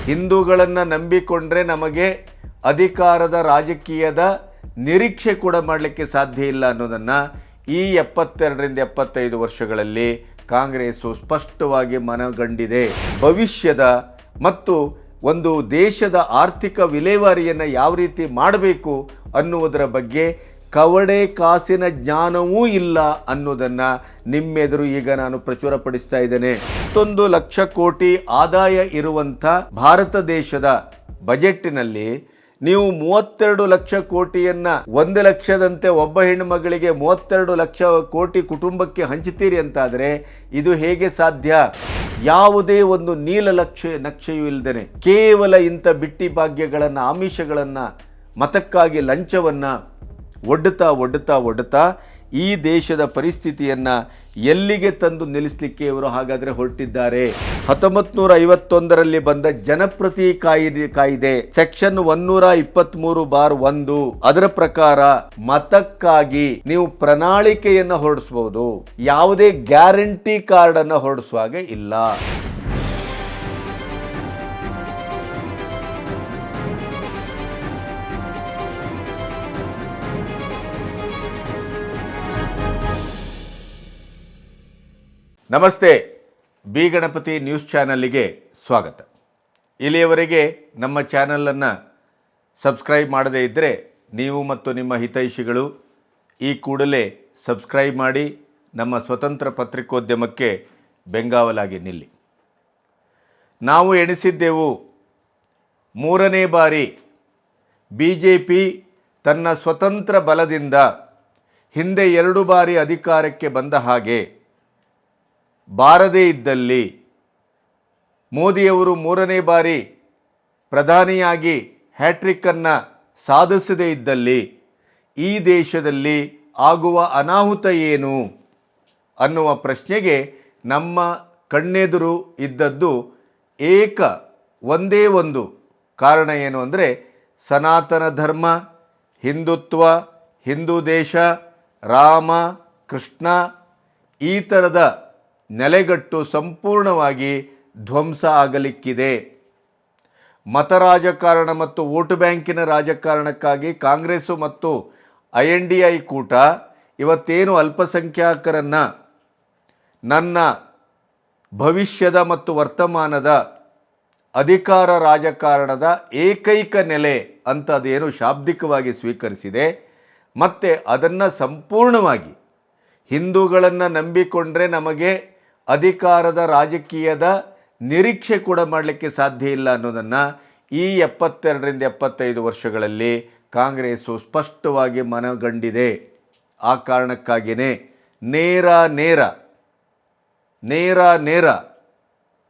ಹಿಂದೂಗಳನ್ನು ನಂಬಿಕೊಂಡ್ರೆ ನಮಗೆ ಅಧಿಕಾರದ ರಾಜಕೀಯದ ನಿರೀಕ್ಷೆ ಕೂಡ ಮಾಡಲಿಕ್ಕೆ ಸಾಧ್ಯ ಇಲ್ಲ ಅನ್ನೋದನ್ನು ಈ 72ರಿಂದ 75 ವರ್ಷಗಳಲ್ಲಿ ಕಾಂಗ್ರೆಸ್ಸು ಸ್ಪಷ್ಟವಾಗಿ ಮನಗಂಡಿದೆ. ಭವಿಷ್ಯದ ಮತ್ತು ಒಂದು ದೇಶದ ಆರ್ಥಿಕ ವಿಲೇವಾರಿಯನ್ನು ಯಾವ ರೀತಿ ಮಾಡಬೇಕು ಅನ್ನುವುದರ ಬಗ್ಗೆ ಕವಡೆ ಕಾಸಿನ ಜ್ಞಾನವೂ ಇಲ್ಲ ಅನ್ನೋದನ್ನು ನಿಮ್ಮೆದುರು ಈಗ ನಾನು ಪ್ರಚುರಪಡಿಸ್ತಾ ಇದ್ದೇನೆ. 1 ಲಕ್ಷ ಕೋಟಿ ಆದಾಯ ಇರುವಂಥ ಭಾರತ ದೇಶದ ಬಜೆಟ್ನಲ್ಲಿ ನೀವು 32 ಲಕ್ಷ ಕೋಟಿಯನ್ನು 1 ಲಕ್ಷದಂತೆ ಒಬ್ಬ ಹೆಣ್ಣು ಮಗಳಿಗೆ 32 ಲಕ್ಷ ಕೋಟಿ ಕುಟುಂಬಕ್ಕೆ ಹಂಚುತ್ತೀರಿ ಅಂತಾದರೆ ಇದು ಹೇಗೆ ಸಾಧ್ಯ? ಯಾವುದೇ ಒಂದು ನಕ್ಷೆಯೂ ಇಲ್ಲದೇನೆ ಕೇವಲ ಇಂಥ ಬಿಟ್ಟಿ ಭಾಗ್ಯಗಳನ್ನು ಆಮಿಷಗಳನ್ನು ಮತಕ್ಕಾಗಿ ಲಂಚವನ್ನು ಒಡ್ಡುತ್ತಾ ಈ ದೇಶದ ಪರಿಸ್ಥಿತಿಯನ್ನು ಎಲ್ಲಿಗೆ ತಂದು ನಿಲ್ಲಿಸಲಿಕ್ಕೆ ಇವರು ಹಾಗಾದರೆ ಹೊರಟಿದ್ದಾರೆ. 1951ರಲ್ಲಿ ಬಂದ ಜನಪ್ರತಿ ಕಾಯ್ದೆ ಸೆಕ್ಷನ್ 123/1 ಅದರ ಪ್ರಕಾರ ಮತಕ್ಕಾಗಿ ನೀವು ಪ್ರಣಾಳಿಕೆಯನ್ನು ಹೊರಡಿಸಬಹುದು, ಯಾವುದೇ ಗ್ಯಾರಂಟಿ ಕಾರ್ಡ್ ಅನ್ನು ಹೊರಡಿಸುವಾಗ ಇಲ್ಲ. ನಮಸ್ತೆ, ಬಿ ಗಣಪತಿ ನ್ಯೂಸ್ ಚಾನಲ್ಗೆ ಸ್ವಾಗತ. ಇಲ್ಲಿಯವರೆಗೆ ನಮ್ಮ ಚಾನಲನ್ನು ಸಬ್ಸ್ಕ್ರೈಬ್ ಮಾಡದೇ ಇದ್ದರೆ ನೀವು ಮತ್ತು ನಿಮ್ಮ ಹಿತೈಷಿಗಳು ಈ ಕೂಡಲೇ ಸಬ್ಸ್ಕ್ರೈಬ್ ಮಾಡಿ ನಮ್ಮ ಸ್ವತಂತ್ರ ಪತ್ರಿಕೋದ್ಯಮಕ್ಕೆ ಬೆಂಗಾವಲಾಗಿ ನಿಲ್ಲಿ. ನಾವು ಎಣಿಸಿದ್ದೆವು 3ನೇ ಬಾರಿ BJP ತನ್ನ ಸ್ವತಂತ್ರ ಬಲದಿಂದ ಹಿಂದೆ 2 ಬಾರಿ ಅಧಿಕಾರಕ್ಕೆ ಬಂದ ಹಾಗೆ ಬಾರದೇ ಇದ್ದಲ್ಲಿ, ಮೋದಿಯವರು 3ನೇ ಬಾರಿ ಪ್ರಧಾನಿಯಾಗಿ ಹ್ಯಾಟ್ರಿಕ್ಕನ್ನು ಸಾಧಿಸದೇ ಇದ್ದಲ್ಲಿ ಈ ದೇಶದಲ್ಲಿ ಆಗುವ ಅನಾಹುತ ಏನು ಅನ್ನುವ ಪ್ರಶ್ನೆಗೆ ನಮ್ಮ ಕಣ್ಣೆದುರು ಇದ್ದದ್ದು ಒಂದೇ ಒಂದು ಕಾರಣ ಏನು ಅಂದರೆ ಸನಾತನ ಧರ್ಮ, ಹಿಂದುತ್ವ, ಹಿಂದೂ ದೇಶ, ರಾಮ, ಕೃಷ್ಣ ಈ ಥರದ ನೆಲೆಗಟ್ಟು ಸಂಪೂರ್ಣವಾಗಿ ಧ್ವಂಸ ಆಗಲಿಕ್ಕಿದೆ. ಮತ ರಾಜಕಾರಣ ಮತ್ತು ವೋಟ್ ಬ್ಯಾಂಕಿನ ರಾಜಕಾರಣಕ್ಕಾಗಿ ಕಾಂಗ್ರೆಸ್ಸು ಮತ್ತು INDI ಕೂಟ ಇವತ್ತೇನು ಅಲ್ಪಸಂಖ್ಯಾತರನ್ನು ನನ್ನ ಭವಿಷ್ಯದ ಮತ್ತು ವರ್ತಮಾನದ ಅಧಿಕಾರ ರಾಜಕಾರಣದ ಏಕೈಕ ನೆಲೆ ಅಂತ ಅದೇನು ಶಾಬ್ದಿಕವಾಗಿ ಸ್ವೀಕರಿಸಿದೆ, ಮತ್ತು ಅದನ್ನು ಸಂಪೂರ್ಣವಾಗಿ ಹಿಂದೂಗಳನ್ನು ನಂಬಿಕೊಂಡ್ರೆ ನಮಗೆ ಅಧಿಕಾರದ ರಾಜಕೀಯದ ನಿರೀಕ್ಷೆ ಕೂಡ ಮಾಡಲಿಕ್ಕೆ ಸಾಧ್ಯ ಇಲ್ಲ ಅನ್ನೋದನ್ನು ಈ 72ರಿಂದ 75 ವರ್ಷಗಳಲ್ಲಿ ಕಾಂಗ್ರೆಸ್ಸು ಸ್ಪಷ್ಟವಾಗಿ ಮನಗಂಡಿದೆ. ಆ ಕಾರಣಕ್ಕಾಗಿಯೇ ನೇರ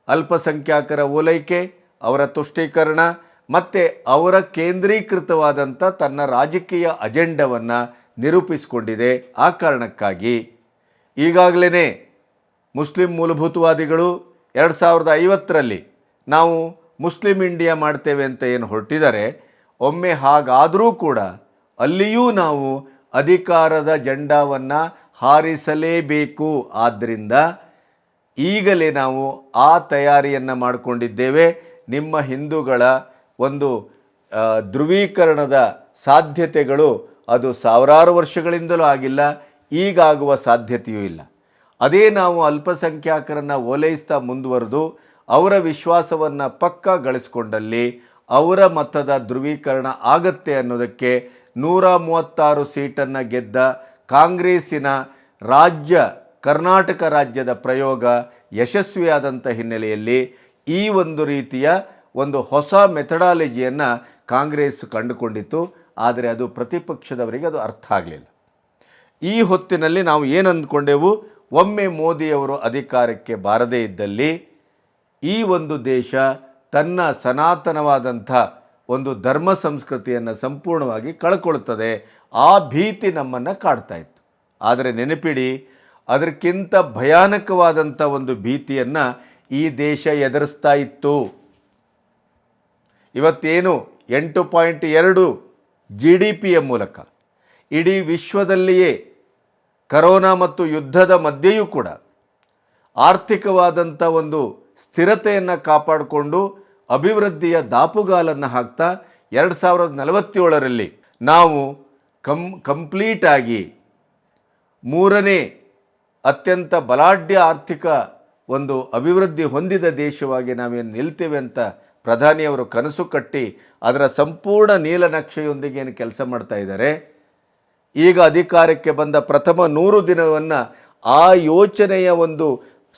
ಅಲ್ಪಸಂಖ್ಯಾತರ ಓಲೈಕೆ, ಅವರ ತುಷ್ಟೀಕರಣ ಮತ್ತು ಅವರ ಕೇಂದ್ರೀಕೃತವಾದಂಥ ತನ್ನ ರಾಜಕೀಯ ಅಜೆಂಡವನ್ನು ನಿರೂಪಿಸಿಕೊಂಡಿದೆ. ಆ ಕಾರಣಕ್ಕಾಗಿ ಈಗಾಗಲೇ ಮುಸ್ಲಿಂ ಮೂಲಭೂತವಾದಿಗಳು 2050ರಲ್ಲಿ ನಾವು ಮುಸ್ಲಿಂ ಇಂಡಿಯಾ ಮಾಡ್ತೇವೆ ಅಂತ ಏನು ಹೊರಟಿದ್ದಾರೆ, ಒಮ್ಮೆ ಹಾಗಾದರೂ ಕೂಡ ಅಲ್ಲಿಯೂ ನಾವು ಅಧಿಕಾರದ ಜೆಂಡಾವನ್ನು ಹಾರಿಸಲೇಬೇಕು. ಆದ್ದರಿಂದ ಈಗಲೇ ನಾವು ಆ ತಯಾರಿಯನ್ನು ಮಾಡಿಕೊಂಡಿದ್ದೇವೆ. ನಿಮ್ಮ ಹಿಂದೂಗಳ ಒಂದು ಧ್ರುವೀಕರಣದ ಸಾಧ್ಯತೆಗಳು ಅದು ಸಾವಿರಾರು ವರ್ಷಗಳಿಂದಲೂ ಆಗಿಲ್ಲ, ಈಗಾಗುವ ಸಾಧ್ಯತೆಯೂ ಇಲ್ಲ. ಅದೇ ನಾವು ಅಲ್ಪಸಂಖ್ಯಾತರನ್ನು ಓಲೈಸ್ತಾ ಮುಂದುವರೆದು ಅವರ ವಿಶ್ವಾಸವನ್ನು ಪಕ್ಕಾ ಗಳಿಸ್ಕೊಂಡಲ್ಲಿ ಅವರ ಮತದ ಧ್ರುವೀಕರಣ ಆಗತ್ತೆ ಅನ್ನೋದಕ್ಕೆ 136 ಸೀಟನ್ನು ಗೆದ್ದ ಕಾಂಗ್ರೆಸ್ಸಿನ ಕರ್ನಾಟಕ ರಾಜ್ಯದ ಪ್ರಯೋಗ ಯಶಸ್ವಿಯಾದಂಥ ಹಿನ್ನೆಲೆಯಲ್ಲಿ ಈ ಒಂದು ರೀತಿಯ ಒಂದು ಹೊಸ ಮೆಥಡಾಲಜಿಯನ್ನು ಕಾಂಗ್ರೆಸ್ ಕಂಡುಕೊಂಡಿತ್ತು. ಆದರೆ ಅದು ಪ್ರತಿಪಕ್ಷದವರಿಗೆ ಅದು ಅರ್ಥ ಆಗಲಿಲ್ಲ. ಈ ಹೊತ್ತಿನಲ್ಲಿ ನಾವು ಏನು ಅಂದ್ಕೊಂಡೆವು, ಒಮ್ಮೆ ಮೋದಿಯವರು ಅಧಿಕಾರಕ್ಕೆ ಬಾರದೇ ಇದ್ದಲ್ಲಿ ಈ ಒಂದು ದೇಶ ತನ್ನ ಸನಾತನವಾದಂಥ ಒಂದು ಧರ್ಮ ಸಂಸ್ಕೃತಿಯನ್ನು ಸಂಪೂರ್ಣವಾಗಿ ಕಳ್ಕೊಳ್ತದೆ. ಆ ಭೀತಿ ನಮ್ಮನ್ನು ಕಾಡ್ತಾ ಇತ್ತು. ಆದರೆ ನೆನಪಿಡಿ, ಅದಕ್ಕಿಂತ ಭಯಾನಕವಾದಂಥ ಒಂದು ಭೀತಿಯನ್ನು ಈ ದೇಶ ಎದುರಿಸ್ತಾ ಇತ್ತು. ಇವತ್ತೇನು 8.2 GDPಯ ಮೂಲಕ ಇಡೀ ವಿಶ್ವದಲ್ಲಿಯೇ ಕರೋನಾ ಮತ್ತು ಯುದ್ಧದ ಮಧ್ಯೆಯೂ ಕೂಡ ಆರ್ಥಿಕವಾದಂಥ ಒಂದು ಸ್ಥಿರತೆಯನ್ನು ಕಾಪಾಡಿಕೊಂಡು ಅಭಿವೃದ್ಧಿಯ ದಾಪುಗಾಲನ್ನು ಹಾಕ್ತಾ 2047ರಲ್ಲಿ ನಾವು ಕಂಪ್ಲೀಟಾಗಿ ಮೂರನೇ ಅತ್ಯಂತ ಬಲಾಢ್ಯ ಆರ್ಥಿಕ ಒಂದು ಅಭಿವೃದ್ಧಿ ಹೊಂದಿದ ದೇಶವಾಗಿ ನಾವೇನು ನಿಲ್ತೇವೆ ಅಂತ ಪ್ರಧಾನಿಯವರು ಕನಸು ಕಟ್ಟಿ ಅದರ ಸಂಪೂರ್ಣ ನೀಲನಕ್ಷೆಯೊಂದಿಗೆ ಏನು ಕೆಲಸ ಮಾಡ್ತಾ ಇದ್ದಾರೆ. ಈಗ ಅಧಿಕಾರಕ್ಕೆ ಬಂದ ಪ್ರಥಮ 100 ದಿನವನ್ನು ಆ ಯೋಚನೆಯ ಒಂದು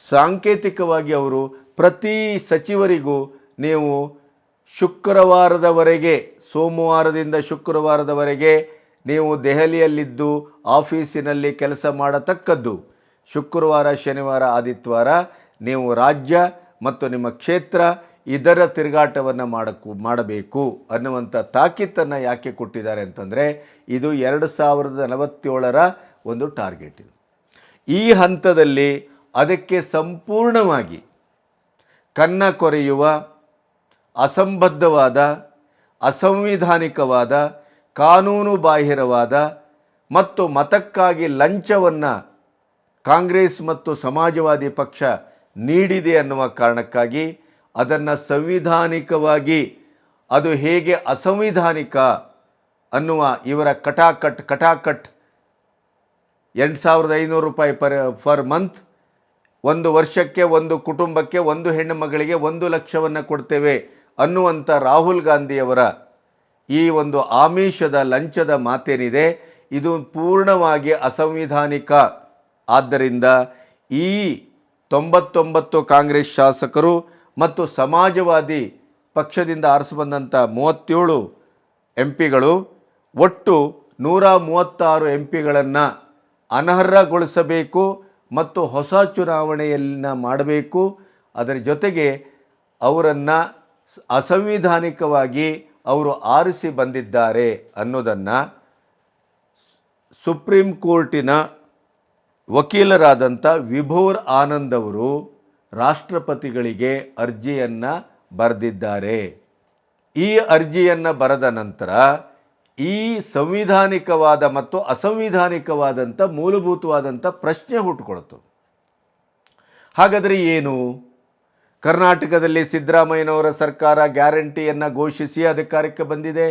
ಸಾಂಕೇತಿಕವಾಗಿ ಅವರು ಪ್ರತಿ ಸಚಿವರಿಗೂ ನೀವು ಶುಕ್ರವಾರದವರೆಗೆ, ಸೋಮವಾರದಿಂದ ಶುಕ್ರವಾರದವರೆಗೆ ನೀವು ದೆಹಲಿಯಲ್ಲಿದ್ದು ಆಫೀಸಿನಲ್ಲಿ ಕೆಲಸ ಮಾಡತಕ್ಕದ್ದು. ಶುಕ್ರವಾರ, ಶನಿವಾರ, ಆದಿತ್ಯವಾರ ನೀವು ರಾಜ್ಯ ಮತ್ತು ನಿಮ್ಮ ಕ್ಷೇತ್ರ ಇದರ ತಿರುಗಾಟವನ್ನು ಮಾಡಬೇಕು ಅನ್ನುವಂಥ ತಾಕೀತನ್ನು ಯಾಕೆ ಕೊಟ್ಟಿದ್ದಾರೆ ಅಂತಂದರೆ ಇದು 2047ರ ಒಂದು ಟಾರ್ಗೆಟ್. ಇದು ಈ ಹಂತದಲ್ಲಿ ಅದಕ್ಕೆ ಸಂಪೂರ್ಣವಾಗಿ ಕನ್ನ ಕೊರೆಯುವ, ಅಸಂಬದ್ಧವಾದ, ಅಸಂವಿಧಾನಿಕವಾದ, ಕಾನೂನು ಬಾಹಿರವಾದ ಮತ್ತು ಮತಕ್ಕಾಗಿ ಲಂಚವನ್ನು ಕಾಂಗ್ರೆಸ್ ಮತ್ತು ಸಮಾಜವಾದಿ ಪಕ್ಷ ನೀಡಿದೆ ಅನ್ನುವ ಕಾರಣಕ್ಕಾಗಿ ಅದನ್ನು ಸಂವಿಧಾನಿಕವಾಗಿ ಅದು ಹೇಗೆ ಅಸಂವಿಧಾನಿಕ ಅನ್ನುವ ಇವರ ಕಟಾಕಟ್ 8,500 ರೂಪಾಯಿ ಫರ್ ಮಂತ್, ಒಂದು ವರ್ಷಕ್ಕೆ ಒಂದು ಕುಟುಂಬಕ್ಕೆ ಒಂದು ಹೆಣ್ಣು ಮಗಳಿಗೆ 1 ಲಕ್ಷವನ್ನು ಕೊಡ್ತೇವೆ ಅನ್ನುವಂಥ ರಾಹುಲ್ ಗಾಂಧಿಯವರ ಈ ಒಂದು ಆಮಿಷದ ಲಂಚದ ಮಾತೇನಿದೆ ಇದು ಪೂರ್ಣವಾಗಿ ಅಸಂವಿಧಾನಿಕ. ಆದ್ದರಿಂದ ಈ 99 ಕಾಂಗ್ರೆಸ್ ಶಾಸಕರು ಮತ್ತು ಸಮಾಜವಾದಿ ಪಕ್ಷದಿಂದ ಆರಿಸಿಬಂದಂಥ 37 ಎಂಪಿಗಳು ಒಟ್ಟು 136 ಎಂಪಿಗಳನ್ನು ಅನರ್ಹಗೊಳಿಸಬೇಕು ಮತ್ತು ಹೊಸ ಚುನಾವಣೆಯನ್ನು ಮಾಡಬೇಕು. ಅದರ ಜೊತೆಗೆ ಅವರನ್ನು ಅಸಂವಿಧಾನಿಕವಾಗಿ ಅವರು ಆರಿಸಿ ಬಂದಿದ್ದಾರೆ ಅನ್ನೋದನ್ನು ಸುಪ್ರೀಂ ಕೋರ್ಟಿನ ವಕೀಲರಾದಂಥ ವಿಭೋರ್ ಆನಂದ್ ಅವರು ರಾಷ್ಟ್ರಪತಿಗಳಿಗೆ ಅರ್ಜಿಯನ್ನು ಬರೆದಿದ್ದಾರೆ. ಈ ಅರ್ಜಿಯನ್ನು ಬರೆದ ನಂತರ ಈ ಸಂವಿಧಾನಿಕವಾದ ಮತ್ತು ಅಸಂವಿಧಾನಿಕವಾದಂಥ ಮೂಲಭೂತವಾದಂಥ ಪ್ರಶ್ನೆ ಹುಟ್ಟುಕೊಳ್ತು. ಹಾಗಾದರೆ ಏನು? ಕರ್ನಾಟಕದಲ್ಲಿ ಸಿದ್ದರಾಮಯ್ಯನವರ ಸರ್ಕಾರ ಗ್ಯಾರಂಟಿಯನ್ನು ಘೋಷಿಸಿ ಅಧಿಕಾರಕ್ಕೆ ಬಂದಿದೆ.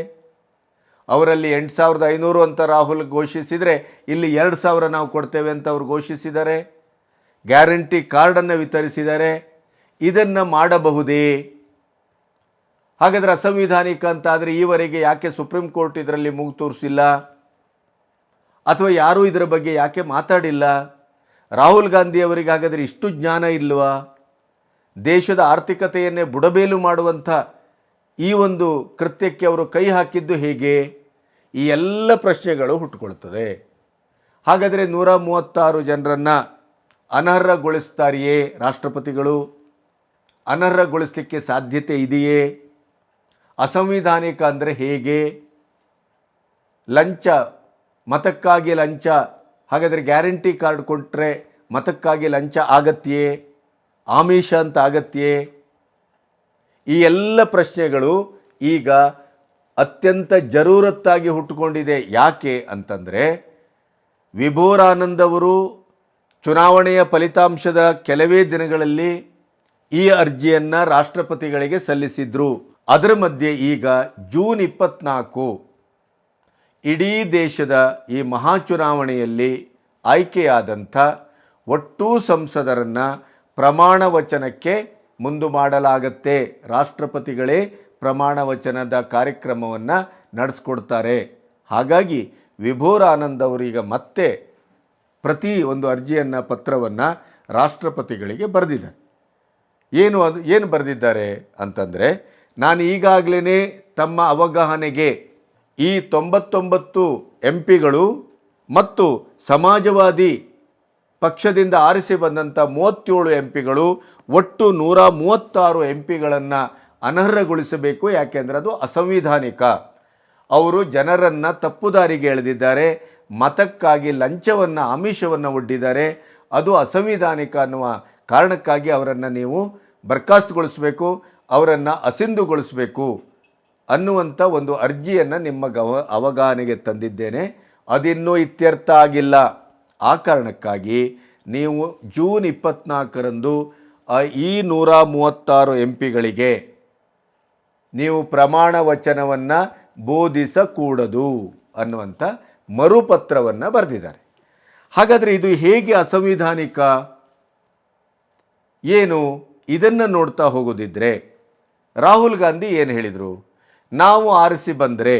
ಅವರಲ್ಲಿ 8,500 ಅಂತ ರಾಹುಲ್ ಘೋಷಿಸಿದರೆ ಇಲ್ಲಿ 2,000 ನಾವು ಕೊಡ್ತೇವೆ ಅಂತ ಅವರು ಘೋಷಿಸಿದ್ದಾರೆ. ಗ್ಯಾರಂಟಿ ಕಾರ್ಡನ್ನು ವಿತರಿಸಿದ್ದಾರೆ. ಇದನ್ನು ಮಾಡಬಹುದೇ? ಹಾಗಾದರೆ ಅಸಂವಿಧಾನಿಕ ಅಂತ ಆದರೆ ಈವರೆಗೆ ಯಾಕೆ ಸುಪ್ರೀಂ ಕೋರ್ಟ್ ಇದರಲ್ಲಿ ಮೂಗು ತೋರಿಸಿಲ್ಲ ಅಥವಾ ಯಾರೂ ಇದರ ಬಗ್ಗೆ ಯಾಕೆ ಮಾತಾಡಿಲ್ಲ? ರಾಹುಲ್ ಗಾಂಧಿ ಅವರಿಗೆ ಹಾಗಾದರೆ ಇಷ್ಟು ಜ್ಞಾನ ಇಲ್ವಾ? ದೇಶದ ಆರ್ಥಿಕತೆಯನ್ನೇ ಬುಡಬೇಲು ಮಾಡುವಂಥ ಈ ಒಂದು ಕೃತ್ಯಕ್ಕೆ ಅವರು ಕೈ ಹಾಕಿದ್ದು ಹೇಗೆ? ಈ ಎಲ್ಲ ಪ್ರಶ್ನೆಗಳು ಹುಟ್ಟುಕೊಳ್ತದೆ. ಹಾಗಾದರೆ 136 ಜನರನ್ನು ಅನರ್ಹಗೊಳಿಸ್ತಾರೆಯೇ ರಾಷ್ಟ್ರಪತಿಗಳು? ಅನರ್ಹಗೊಳಿಸಲಿಕ್ಕೆ ಸಾಧ್ಯತೆ ಇದೆಯೇ? ಅಸಂವಿಧಾನಿಕ ಅಂದರೆ ಹೇಗೆ? ಲಂಚ, ಮತಕ್ಕಾಗಿ ಲಂಚ, ಹಾಗಾದರೆ ಗ್ಯಾರಂಟಿ ಕಾರ್ಡ್ ಕೊಟ್ಟರೆ ಮತಕ್ಕಾಗಿ ಲಂಚ ಆಗತ್ತೆಯೇ? ಆಮಿಷ ಅಂತ ಆಗತ್ತೆಯೇ? ಈ ಎಲ್ಲ ಪ್ರಶ್ನೆಗಳು ಈಗ ಅತ್ಯಂತ ಜರೂರತ್ತಾಗಿ ಹುಟ್ಟುಕೊಂಡಿದೆ. ಯಾಕೆ ಅಂತಂದರೆ ವಿಭೋರ್ ಆನಂದ್ ಅವರು ಚುನಾವಣೆಯ ಫಲಿತಾಂಶದ ಕೆಲವೇ ದಿನಗಳಲ್ಲಿ ಈ ಅರ್ಜಿಯನ್ನು ರಾಷ್ಟ್ರಪತಿಗಳಿಗೆ ಸಲ್ಲಿಸಿದ್ರು. ಅದರ ಮಧ್ಯೆ ಈಗ ಜೂನ್ 24 ಇಡೀ ದೇಶದ ಈ ಮಹಾ ಚುನಾವಣೆಯಲ್ಲಿ ಆಯ್ಕೆಯಾದಂಥ ಒಟ್ಟೂ ಸಂಸದರನ್ನು ಪ್ರಮಾಣ ವಚನಕ್ಕೆ ಮುಂದು ಮಾಡಲಾಗತ್ತೆ. ರಾಷ್ಟ್ರಪತಿಗಳೇ ಪ್ರಮಾಣ ವಚನದ ಕಾರ್ಯಕ್ರಮವನ್ನು ನಡೆಸ್ಕೊಡ್ತಾರೆ. ಹಾಗಾಗಿ ವಿಭೋರ್ ಆನಂದ್ ಅವರೀಗ ಮತ್ತೆ ಪ್ರತಿ ಒಂದು ಅರ್ಜಿಯನ್ನು, ಪತ್ರವನ್ನು ರಾಷ್ಟ್ರಪತಿಗಳಿಗೆ ಬರೆದಿದ್ದಾರೆ. ಏನು ಬರೆದಿದ್ದಾರೆ ಅಂತಂದರೆ, ನಾನು ಈಗಾಗಲೇ ತಮ್ಮ ಅವಗಾಹನೆಗೆ ಈ 99 ಎಂಪಿಗಳು ಮತ್ತು ಸಮಾಜವಾದಿ ಪಕ್ಷದಿಂದ ಆರಿಸಿ ಬಂದಂಥ 37 ಎಂಪಿಗಳು ಒಟ್ಟು 136 ಎಂಪಿಗಳನ್ನು ಅನರ್ಹಗೊಳಿಸಬೇಕು. ಯಾಕೆಂದರೆ ಅದು ಅಸಂವಿಧಾನಿಕ. ಅವರು ಜನರನ್ನು ತಪ್ಪುದಾರಿಗೆ ಎಳೆದಿದ್ದಾರೆ, ಮತಕ್ಕಾಗಿ ಲಂಚವನ್ನು, ಆಮಿಷವನ್ನು ಒಡ್ಡಿದ್ದಾರೆ. ಅದು ಅಸಂವಿಧಾನಿಕ ಅನ್ನುವ ಕಾರಣಕ್ಕಾಗಿ ಅವರನ್ನು ನೀವು ಬರ್ಖಾಸ್ತುಗೊಳಿಸಬೇಕು, ಅವರನ್ನು ಅಸಿಂಧುಗೊಳಿಸಬೇಕು ಅನ್ನುವಂಥ ಒಂದು ಅರ್ಜಿಯನ್ನು ನಿಮ್ಮ ಅವಗಾಹನೆಗೆ ತಂದಿದ್ದೇನೆ. ಅದಿನ್ನೂ ಇತ್ಯರ್ಥ ಆಗಿಲ್ಲ. ಆ ಕಾರಣಕ್ಕಾಗಿ ನೀವು ಜೂನ್ 24ರಂದು ಈ 136 ಎಂಪಿಗಳಿಗೆ ನೀವು ಪ್ರಮಾಣ ವಚನವನ್ನು ಬೋಧಿಸಕೂಡದು ಅನ್ನುವಂಥ ಮರುಪತ್ರವನ್ನು ಬರೆದಿದ್ದಾರೆ. ಹಾಗಾದರೆ ಇದು ಹೇಗೆ ಅಸಂವಿಧಾನಿಕ? ಏನು ಇದನ್ನು ನೋಡ್ತಾ ಹೋಗೋದಿದ್ರೆ ರಾಹುಲ್ ಗಾಂಧಿ ಏನು ಹೇಳಿದರು? ನಾವು ಆರಿಸಿ ಬಂದರೆ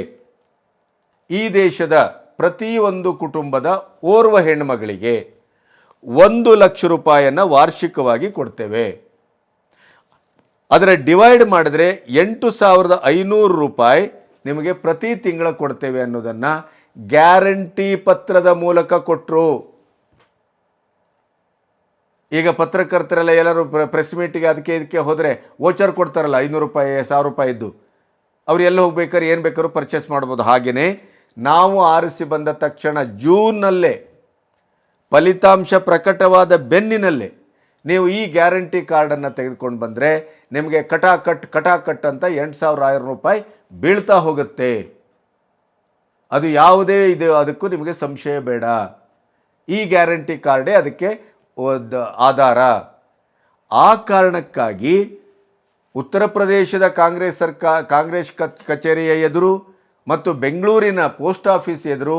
ಈ ದೇಶದ ಪ್ರತಿಯೊಂದು ಕುಟುಂಬದ ಓರ್ವ ಹೆಣ್ಣುಮಗಳಿಗೆ 1 ಲಕ್ಷ ರೂಪಾಯಿಯನ್ನು ವಾರ್ಷಿಕವಾಗಿ ಕೊಡ್ತೇವೆ. ಅದರ ಡಿವೈಡ್ ಮಾಡಿದ್ರೆ 8,500 ರೂಪಾಯಿ ನಿಮಗೆ ಪ್ರತಿ ತಿಂಗಳ ಕೊಡ್ತೇವೆ ಅನ್ನೋದನ್ನು ಗ್ಯಾರಂಟಿ ಪತ್ರದ ಮೂಲಕ ಕೊಟ್ಟರು. ಈಗ ಪತ್ರಕರ್ತರೆಲ್ಲ ಎಲ್ಲರೂ ಪ್ರೆಸ್ ಮೀಟಿಗೆ ಅದಕ್ಕೆ ಇದಕ್ಕೆ ಹೋದರೆ ವೋಚರ್ ಕೊಡ್ತಾರಲ್ಲ 500 ರೂಪಾಯಿ 1,000 ರೂಪಾಯಿದ್ದು, ಅವ್ರು ಎಲ್ಲ ಹೋಗ್ಬೇಕಾದ್ರೆ ಏನು ಬೇಕಾದ್ರೂ ಪರ್ಚೇಸ್ ಮಾಡ್ಬೋದು. ಹಾಗೆಯೇ ನಾವು ಆರಿಸಿ ಬಂದ ತಕ್ಷಣ ಜೂನ್ನಲ್ಲೇ ಫಲಿತಾಂಶ ಪ್ರಕಟವಾದ ಬೆನ್ನಿನಲ್ಲೇ ನೀವು ಈ ಗ್ಯಾರಂಟಿ ಕಾರ್ಡನ್ನು ತೆಗೆದುಕೊಂಡು ಬಂದರೆ ನಿಮಗೆ ಕಟಾಕಟ್ ಅಂತ 8,500 ರೂಪಾಯಿ ಬೀಳ್ತಾ ಹೋಗುತ್ತೆ. ಅದು ಯಾವುದೇ ಅದಕ್ಕೂ ನಿಮಗೆ ಸಂಶಯ ಬೇಡ. ಈ ಗ್ಯಾರಂಟಿ ಕಾರ್ಡೇ ಅದಕ್ಕೆ ಆಧಾರ. ಆ ಕಾರಣಕ್ಕಾಗಿ ಉತ್ತರ ಪ್ರದೇಶದ ಕಾಂಗ್ರೆಸ್ ಕಚೇರಿಯ ಎದುರು ಮತ್ತು ಬೆಂಗಳೂರಿನ ಪೋಸ್ಟ್ ಆಫೀಸ್ ಎದುರು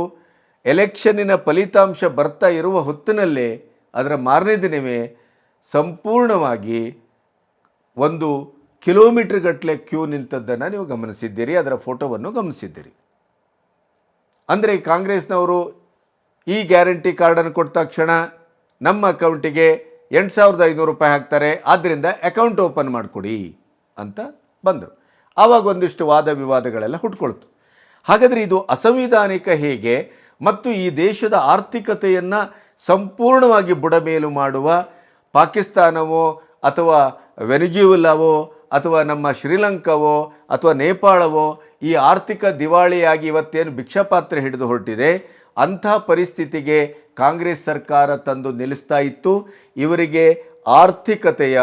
ಎಲೆಕ್ಷನ್ನಿನ ಫಲಿತಾಂಶ ಬರ್ತಾ ಇರುವ ಹೊತ್ತಿನಲ್ಲೇ ಅದರ ಮಾರನೇ ದಿನವೇ ಸಂಪೂರ್ಣವಾಗಿ 1 ಕಿಲೋಮೀಟರ್ ಗಟ್ಟಲೆ ಕ್ಯೂ ನಿಂತದ್ದನ್ನು ನೀವು ಗಮನಿಸಿದ್ದೀರಿ, ಅದರ ಫೋಟೋವನ್ನು ಗಮನಿಸಿದ್ದೀರಿ. ಅಂದರೆ ಕಾಂಗ್ರೆಸ್ನವರು ಈ ಗ್ಯಾರಂಟಿ ಕಾರ್ಡನ್ನು ಕೊಟ್ಟ ತಕ್ಷಣ ನಮ್ಮ ಅಕೌಂಟಿಗೆ 8,500 ರೂಪಾಯಿ ಹಾಕ್ತಾರೆ, ಆದ್ದರಿಂದ ಅಕೌಂಟ್ ಓಪನ್ ಮಾಡಿಕೊಡಿ ಅಂತ ಬಂದರು. ಆವಾಗ ಒಂದಿಷ್ಟು ವಾದ ವಿವಾದಗಳೆಲ್ಲ ಹುಟ್ಕೊಳ್ತು. ಹಾಗಾದರೆ ಇದು ಅಸಂವಿಧಾನಿಕ ಹೇಗೆ? ಮತ್ತು ಈ ದೇಶದ ಆರ್ಥಿಕತೆಯನ್ನು ಸಂಪೂರ್ಣವಾಗಿ ಬುಡಮೇಲು ಮಾಡುವ ಪಾಕಿಸ್ತಾನವೋ ಅಥವಾ ವೆನಿಜುವೆಲಾವೋ ಅಥವಾ ನಮ್ಮ ಶ್ರೀಲಂಕಾವೋ ಅಥವಾ ನೇಪಾಳವೋ ಈ ಆರ್ಥಿಕ ದಿವಾಳಿಯಾಗಿ ಇವತ್ತೇನು ಭಿಕ್ಷಾಪಾತ್ರೆ ಹಿಡಿದು ಹೊರಟಿದೆ, ಅಂಥ ಪರಿಸ್ಥಿತಿಗೆ ಕಾಂಗ್ರೆಸ್ ಸರ್ಕಾರ ತಂದು ನಿಲ್ಲಿಸ್ತಾ ಇತ್ತು. ಇವರಿಗೆ ಆರ್ಥಿಕತೆಯ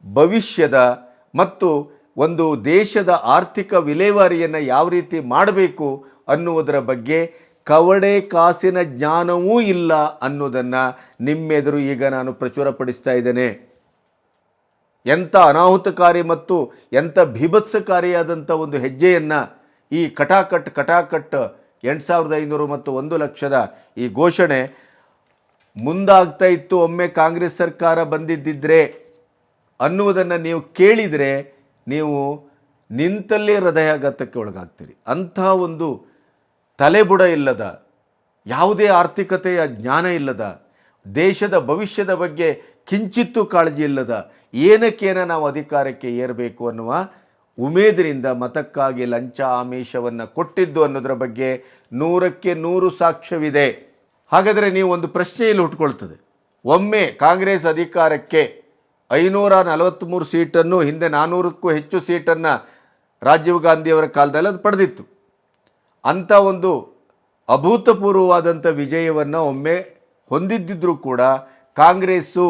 ಭವಿಷ್ಯದ ಮತ್ತು ಒಂದು ದೇಶದ ಆರ್ಥಿಕ ವಿಲೇವಾರಿಯನ್ನು ಯಾವ ರೀತಿ ಮಾಡಬೇಕು ಅನ್ನುವುದರ ಬಗ್ಗೆ ಕವಡೆ ಕಾಸಿನ ಜ್ಞಾನವೂ ಇಲ್ಲ ಅನ್ನೋದನ್ನು ನಿಮ್ಮೆದುರು ಈಗ ನಾನು ಪ್ರಚುರಪಡಿಸ್ತಾ ಇದ್ದೇನೆ. ಎಂಥ ಅನಾಹುತಕಾರಿ ಮತ್ತು ಎಂಥ ಭೀಭತ್ಸಕಾರಿಯಾದಂಥ ಒಂದು ಹೆಜ್ಜೆಯನ್ನು ಈ ಕಟಾಕಟ್ 8,500 ಮತ್ತು 1 ಲಕ್ಷದ ಈ ಘೋಷಣೆ ಮುಂದಾಗ್ತಾ ಇತ್ತು ಒಮ್ಮೆ ಕಾಂಗ್ರೆಸ್ ಸರ್ಕಾರ ಬಂದಿದ್ದಿದ್ರೆ ಅನ್ನುವುದನ್ನು ನೀವು ಕೇಳಿದರೆ ನೀವು ನಿಂತಲ್ಲೇ ಹೃದಯಾಘಾತಕ್ಕೆ ಒಳಗಾಗ್ತೀರಿ. ಅಂಥ ಒಂದು ತಲೆಬುಡ ಇಲ್ಲದ, ಯಾವುದೇ ಆರ್ಥಿಕತೆಯ ಜ್ಞಾನ ಇಲ್ಲದ, ದೇಶದ ಭವಿಷ್ಯದ ಬಗ್ಗೆ ಕಿಂಚಿತ್ತೂ ಕಾಳಜಿ ಇಲ್ಲದ, ಏನಕ್ಕೇನ ನಾವು ಅಧಿಕಾರಕ್ಕೆ ಏರಬೇಕು ಅನ್ನುವ ಉಮೇದಿನಿಂದ ಮತಕ್ಕಾಗಿ ಲಂಚ ಆಮಿಷವನ್ನು ಕೊಟ್ಟಿದ್ದು ಅನ್ನೋದರ ಬಗ್ಗೆ 100ಕ್ಕೆ 100 ಸಾಕ್ಷ್ಯವಿದೆ. ಹಾಗಾದರೆ ನೀವು ಒಂದು ಪ್ರಶ್ನೆ ಇಲ್ಲಿ ಹುಟ್ಕೊಳ್ತದೆ. ಒಮ್ಮೆ ಕಾಂಗ್ರೆಸ್ ಅಧಿಕಾರಕ್ಕೆ 543 ಸೀಟನ್ನು, ಹಿಂದೆ 400ಕ್ಕೂ ಹೆಚ್ಚು ಸೀಟನ್ನು ರಾಜೀವ್ ಗಾಂಧಿಯವರ ಕಾಲದಲ್ಲಿ ಅದು ಪಡೆದಿತ್ತು. ಅಂಥ ಒಂದು ಅಭೂತಪೂರ್ವವಾದಂಥ ವಿಜಯವನ್ನು ಒಮ್ಮೆ ಹೊಂದಿದ್ದರೂ ಕೂಡ ಕಾಂಗ್ರೆಸ್ಸು